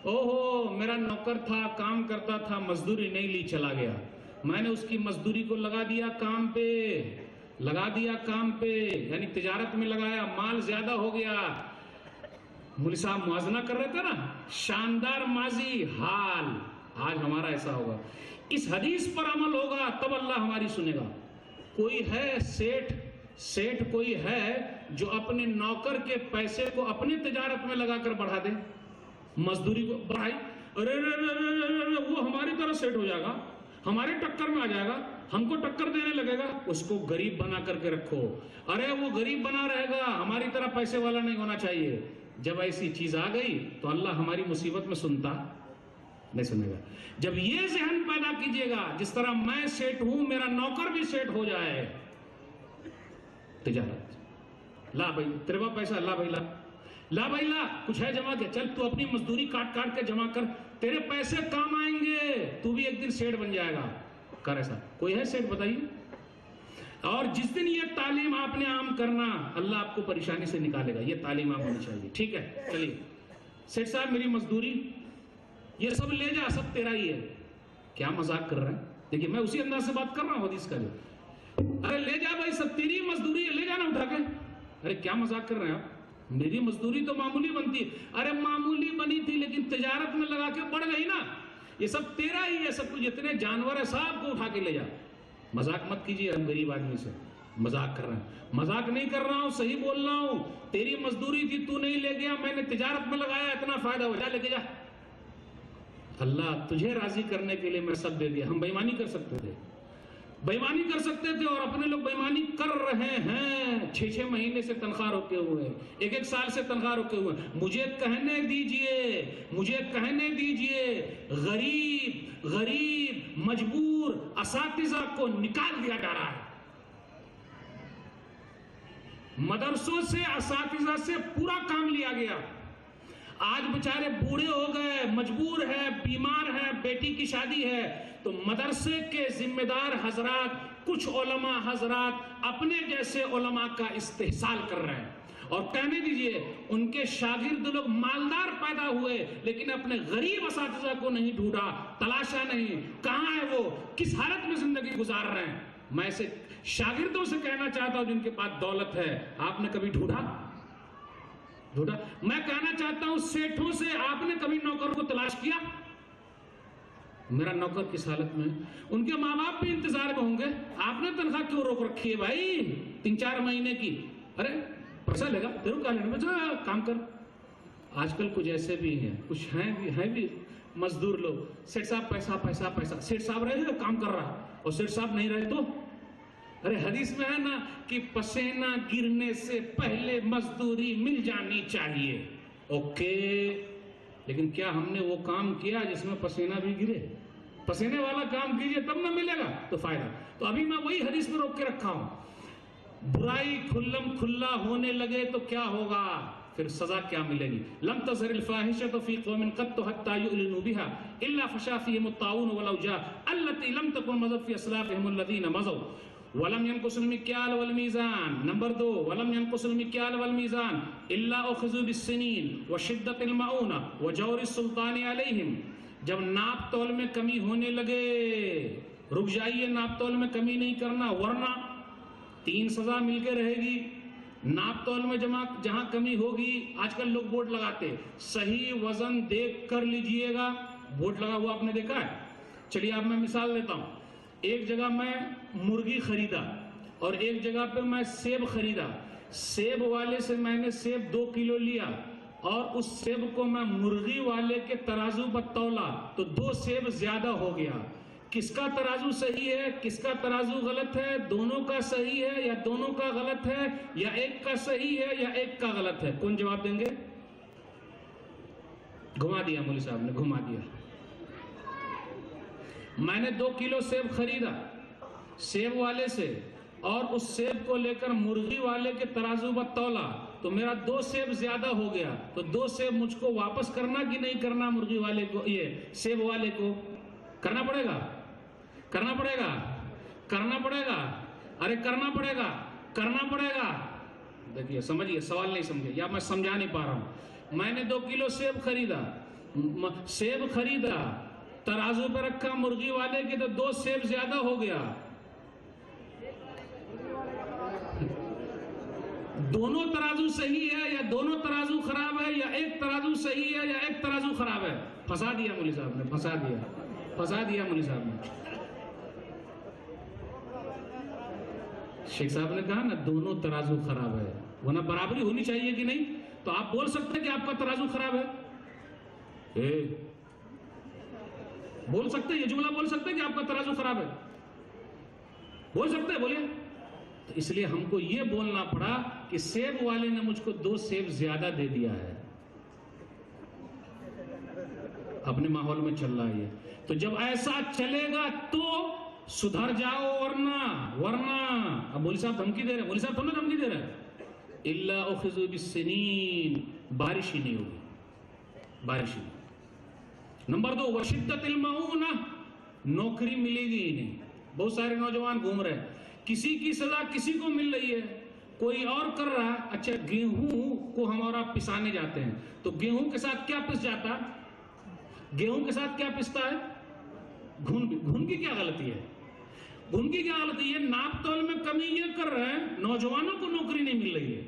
اوہو میرا نوکر تھا، کام کرتا تھا، مزدوری نہیں لی، چلا گیا، میں نے اس کی مزدوری کو لگا دیا کام پہ، یعنی تجارت میں لگایا، مال زیادہ ہو گیا۔ مولوی صاحب موازنہ کر رہے تھے نا، شاندار ماضی حال، آج ہمارا ایسا ہوگا۔ اس حدیث پر عمل ہوگا تب اللہ ہماری سنے گا۔ کوئی ہے سیٹ کوئی ہے جو اپنے نوکر کے پیسے کو اپنی تجارت میں لگا کر بڑھا دے، مزدوری کو بڑھائی، ارے وہ ہماری طرح سیٹ ہو جائے گا، ہمارے ٹکر میں آ جائے گا، ہم کو ٹکر دینے لگے گا، اس کو غریب بنا کر کے رکھو۔ ارے وہ غریب بنا رہے گا، ہماری طرح پیسے والا نہیں ہونا چاہیے۔ جب ایسی چیز آ گئی تو اللہ ہماری مصیبت میں سنتا نہیں سنے گا۔ جب یہ ذہن پیدا کیجئے گا، جس طرح میں سیٹ ہوں میرا نوکر بھی سیٹ ہو جائے، تجارت لا بھائی، تیرے پاس پیسہ لا بھائی، لا بھائی، لا کچھ ہے جمع کے، چل تو اپنی مزدوری کاٹ کے جمع کر، تیرے پیسے کام آئیں گے، تو بھی ایک دن سیٹ بن جائے گا۔ کر ایسا کوئی ہے سیٹ؟ بتائیے۔ اور جس دن یہ تعلیم آپ نے عام کرنا، اللہ آپ کو پریشانی سے نکالے گا، یہ تعلیم عام ہونی چاہیے۔ ٹھیک ہے، چلیے سیٹ صاحب میری مزدوری یہ سب لے جا، سب تیرا ہی ہے۔ کیا مذاق کر رہا ہے؟ دیکھیے میں اسی انداز سے بات کر رہا ہوں حدیث کا، جو ارے لے جا بھائی، سب تیری مزدوری ہے، لے جانا اٹھا کے۔ ارے کیا مذاق کر رہے ہیں آپ؟ میری مزدوری تو معمولی بنتی ہے۔ ارے معمولی بنی تھی لیکن تجارت میں لگا کے بڑھ گئی نا، یہ سب تیرا ہی ہے، سب کچھ جتنے جانور ہے سب کو اٹھا کے لے جا۔ مذاق مت کیجیے ہم غریب آدمی سے، مذاق کر رہے ہیں، مذاق نہیں کر رہا ہوں، صحیح بول رہا ہوں۔ تیری مزدوری تھی، تو نہیں لے گیا، میں نے تجارت میں لگایا، اتنا فائدہ ہو جا، لے کے جا۔ اللہ تجھے راضی کرنے کے لیے میں سب دے دیا. ہم بےمانی کر سکتے تھے, بےمانی کر سکتے تھے, اور اپنے لوگ بےمانی کر رہے ہیں. 6 مہینے سے تنخواہ روکے ہوئے, 1 سال سے تنخواہ روکے ہوئے. مجھے کہنے دیجئے, مجھے کہنے دیجئے, غریب مجبور اساتذہ کو نکال دیا جا رہا ہے. مدرسوں سے اساتذہ سے پورا کام لیا گیا. آج بیچارے بوڑھے ہو گئے, مجبور ہے, بیمار ہے, بیٹی کی شادی ہے, تو مدرسے کے ذمہ دار حضرات, کچھ علماء حضرات اپنے جیسے علماء کا استحصال کر رہے ہیں. اور کہنے دیجئے ان کے شاگرد لوگ مالدار پیدا ہوئے, لیکن اپنے غریب اساتذہ کو نہیں ڈھونڈا, تلاشا نہیں. کہاں ہے وہ, کس حالت میں زندگی گزار رہے ہیں. میں ایسے شاگردوں سے کہنا چاہتا ہوں جن کے پاس دولت ہے, آپ نے کبھی ڈھونڈا؟ میں کہنا چاہتا ہوں سیٹھوں سے, آپ نے کبھی نوکر کو تلاش کیا؟ میرا نوکر کس حالت میں, ان کے ماں باپ بھی انتظار میں ہوں گے. آپ نے تنخواہ کیوں روک رکھی ہے بھائی 3-4 مہینے کی؟ ارے پیسہ لے گا تیرے کا لینے میں, کام کر. آج کل کچھ ایسے بھی ہیں, کچھ ہیں بھی مزدور لوگ. سیٹ صاحب پیسہ, سیٹ صاحب رہے ہیں کام کر رہا, اور سیٹ صاحب نہیں رہے تو ارے حدیث میں ہے نا کہ پسینہ گرنے سے پہلے مزدوری مل جانی چاہیے. اوکے, لیکن کیا ہم نے وہ کام کیا جس میں پسینہ بھی گرے؟ پسینے والا کام کیجئے تب نہ ملے گا تو فائدہ. تو ابھی میں وہی حدیث میں روک کے رکھا ہوں. برائی کھلم کھلا ہونے لگے تو کیا ہوگا, پھر سزا کیا ملے گی. لم تظہر الفاحشۃ فی قوم قط حتى يعلنوا بها الا فشا فيهم الطاعون والاوجاع التي لم تكن مضت في اسلافهم الذين مضوا ولم ينقص المكيال والميزان. نمبر 2, ولم ينقص المكيال والميزان الا اخذوا بالسنين وشدة المعونة وجور السلطان عليهم. جب ناپ تول میں کمی ہونے لگے, رک جائیے, ناپ تول میں کمی نہیں کرنا, ورنہ 3 سزا مل کے رہے گی. ناپ تول میں جہاں کمی ہوگی, آج کل لوگ بورڈ لگاتے, صحیح وزن دیکھ کر لیجئے گا. بورڈ لگا ہوا آپ نے دیکھا ہے؟ چلیے اب میں مثال دیتا ہوں. ایک جگہ میں مرغی خریدا اور ایک جگہ پہ میں سیب خریدا. سیب والے سے میں نے سیب 2 کلو لیا, اور اس سیب کو میں مرغی والے کے ترازو پر تولا تو 2 سیب زیادہ ہو گیا. کس کا ترازو صحیح ہے, کس کا ترازو غلط ہے؟ دونوں کا صحیح ہے یا دونوں کا غلط ہے, یا ایک کا صحیح ہے یا ایک کا غلط ہے؟ کون جواب دیں گے؟ گھما دیا مولوی صاحب نے, گھما دیا. میں نے 2 کلو سیب خریدا سیب والے سے, اور اس سیب کو لے کر مرغی والے کے ترازو پر تولا تو میرا 2 سیب زیادہ ہو گیا. تو 2 سیب مجھ کو واپس کرنا کہ نہیں کرنا؟ مرغی والے کو, یہ سیب والے کو کرنا پڑے گا, کرنا پڑے گا, کرنا پڑے گا. ارے کرنا پڑے گا, کرنا پڑے گا. دیکھیے سمجھیے, سوال نہیں سمجھے یا میں سمجھا نہیں پا رہا ہوں. میں نے 2 کلو سیب خریدا, ترازو پہ رکھا مرغی والے کے, تو 2 سیب زیادہ ہو گیا. دونوں ترازو صحیح ہے یا دونوں ترازو خراب ہے, یا ایک ترازو صحیح ہے یا ایک ترازو خراب ہے؟ پھنسا دیا مولوی صاحب نے, پھنسا دیا مولوی صاحب نے. شیخ صاحب نے کہا نا دونوں ترازو خراب ہے, ورنہ برابری ہونی چاہیے کہ نہیں. تو آپ بول سکتے ہیں کہ آپ کا ترازو خراب ہے؟ بول سکتے ہیں, یہ جملہ بول سکتے ہیں کہ آپ کا ترازو خراب ہے؟ بول سکتے ہیں, بولیے. تو اس لیے ہم کو یہ بولنا پڑا کہ سیب والے نے مجھ کو 2 سیب زیادہ دے دیا ہے. اپنے ماحول میں چل رہا ہے. تو جب ایسا چلے گا تو سدھر جاؤ, ورنہ اب مولوی صاحب دھمکی دے رہے ہیں, مولوی صاحب تھوڑا دھمکی دے رہے ہیں. الا اخذوا بالسنین, بارش ہی نہیں ہوگی, بارش ہی نہیں. نمبر 2, وشدت المعونہ, نوکری ملے گی ہی نہیں. بہت سارے نوجوان گھوم رہے ہیں, کسی کی سزا کسی کو مل رہی ہے, کوئی اور کر رہا ہے. اچھا گیہوں کو ہمارا پسانے جاتے ہیں, تو گیہوں کے ساتھ کیا پس جاتا ہے؟ گیہوں کے ساتھ کیا پستا ہے؟ گھن کی کیا غلطی ہے؟ گھن کی کیا غلطی ہے؟ ناپ تول میں کمی یہ کر رہے ہیں, نوجوانوں کو نوکری نہیں مل رہی ہے.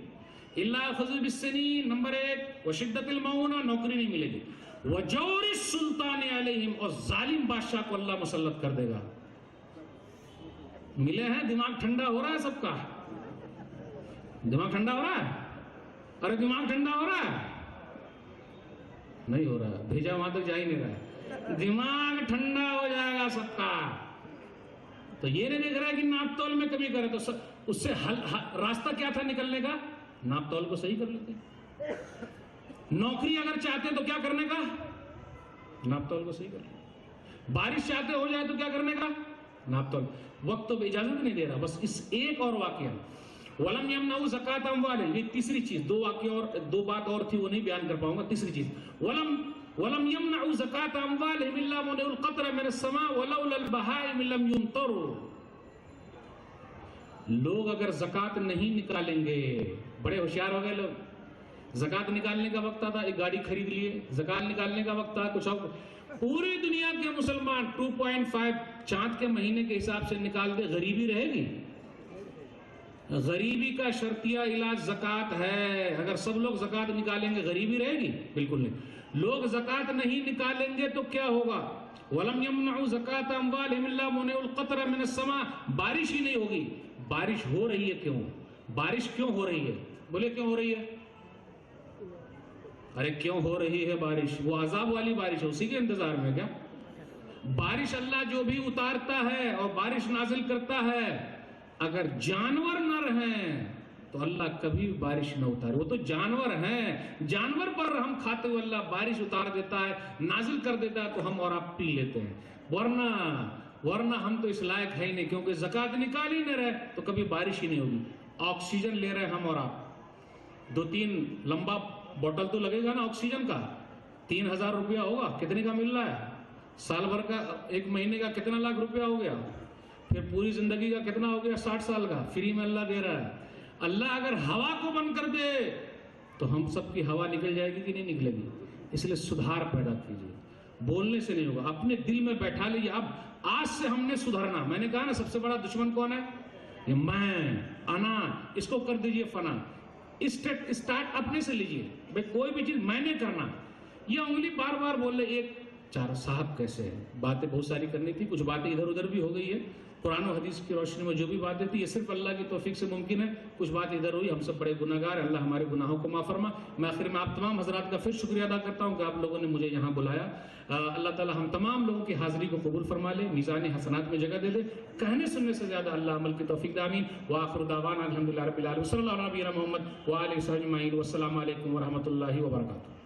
الا اخذوا بالسنین, نمبر 1, وشدت المعونہ, نوکری نہیں ملے گی. وجور السلطان علیہم, اور ظالم بادشاہ کو اللہ مسلط کر دے گا. ملے ہیں, دماغ ٹھنڈا ہو رہا ہے سب کا, دماغ ٹھنڈا ہو رہا ہے. ارے دماغ ٹھنڈا ہو رہا ہے؟ نہیں ہو رہا ہے, بھیجا وہاں تک جا ہی نہیں رہا ہے. دماغ ٹھنڈا ہو جائے گا سب کا. تو یہ نہیں دیکھ رہا ہے کہ ناپ تول میں کمی کرے, تو اس سے راستہ کیا تھا نکلنے کا؟ ناپ تول کو صحیح کر لیتے. نوکری اگر چاہتے تو کیا کرنے کا؟ ناپ تول کو صحیح کر لیتے. بارش چاہتے ہو جائے تو کیا کرنے کا؟ ناپ تول. وقت تو اجازت نہیں دے رہا. بس اس ایک اور واقعہ, وَلَمْ يَمْنَعُوا زَكَاةَ أَمْوَالِهِمْ, یہ تیسری چیز. دو بات اور تھی, وہ نہیں بیان کر پاؤں گا. تیسری چیز, وَلَمْ يَمْنَعُوا زَكَاةَ أَمْوَالِهِمْ إِلَّا مُنِعُوا الْقَطْرَ مِنَ السَّمَاءِ وَلَوْلَا الْبَهَائِمِ لَمْ يُمْطَرُوا. لوگ اگر زکوٰۃ نہیں نکالیں گے, بڑے ہوشیار ہو گئے لوگ. زکوٰۃ نکالنے کا وقت آتا, ایک گاڑی خرید لیے. زکوٰۃ نکالنے کا وقت آتا, کچھ اور. پوری دنیا کے مسلمان 2.5 چاند کے مہینے کے حساب سے نکال دے, غریبی رہے گی؟ غریبی کا شرطیہ علاج زکوٰۃ ہے. اگر سب لوگ زکوٰۃ نکالیں گے غریبی رہے گی؟ بالکل نہیں. لوگ زکوٰۃ نہیں نکالیں گے تو کیا ہوگا؟ وَلَمْ يَمْنَعُوا زَكَاةَ أَمْوَالِهِمْ إِلَّا مُنِعُوا الْقَطْرَ مِنَ السَّمَاءِ. بارش ہی نہیں ہوگی. بارش ہو رہی ہے, کیوں؟ بارش کیوں ہو رہی ہے؟ بولے کیوں ہو رہی ہے؟ ارے کیوں ہو رہی ہے بارش؟ وہ عذاب والی بارش ہے, اسی کے انتظار میں کیا؟ بارش اللہ جو بھی اتارتا ہے اور بارش نازل کرتا ہے, اگر جانور نہ رہیں تو اللہ کبھی بارش نہ اتارے. وہ تو جانور ہیں, جانور پر ہم کھاتے ہوئے اللہ بارش اتار دیتا ہے, نازل کر دیتا ہے, تو ہم اور آپ پی لیتے ہیں. ورنہ ہم تو اس لائق ہے ہی نہیں, کیونکہ زکوٰۃ نکال ہی نہ رہے تو کبھی بارش ہی نہیں ہوگی. آکسیجن لے رہے ہم اور آپ, 2-3 لمبا بوٹل تو لگے گا نا آکسیجن کا, 3000 روپیہ ہوگا. کتنے کا مل رہا ہے؟ سال بھر کا, 1 مہینے کا کتنا لاکھ روپیہ ہو گیا؟ پھر پوری زندگی کا کتنا ہو گیا؟ 60 سال کا. فری میں اللہ دے رہا ہے. اللہ اگر ہوا کو بند کر دے تو ہم سب کی ہوا نکل جائے گی کہ نہیں نکلے گی؟ اس لیے سدھار پیدا کیجیے. بولنے سے نہیں ہوگا, اپنے دل میں بیٹھا لیجیے. اب آج سے ہم نے سدھرنا. میں نے کہا نا, سب سے بڑا دشمن کون ہے؟ یہ میں, انا. اس کو کر دیجیے فنا. اسٹارٹ اپنے سے لیجیے. بھئی کوئی بھی چیز میں نے کرنا. یہ انگلی بار بار بول رہے, ایک چار صاحب کیسے ہے. باتیں بہت ساری کرنی تھی, کچھ باتیں ادھر ادھر بھی ہو گئی ہے. قرآن و حدیث کی روشنی میں جو بھی باتیں تھی, یہ صرف اللہ کی توفیق سے ممکن ہے. کچھ بات ادھر ہوئی, ہم سب بڑے گناہگار ہیں, اللہ ہمارے گناہوں کو معاف فرما. میں آخر میں آپ تمام حضرات کا پھر شکریہ ادا کرتا ہوں کہ آپ لوگوں نے مجھے یہاں بلایا. اللہ تعالی ہم تمام لوگوں کی حاضری کو قبول فرما لے, میزان حسنات میں جگہ دے دے. کہنے سننے سے زیادہ اللہ عمل کی توفیق دے. آمین. وآخر دعوانا الحمدللہ رب العالمین. صلی اللہ علیہ محمد وآلہ وصحبہ اجمعین. والسلام علیکم ورحمۃ اللہ وبرکاتہ.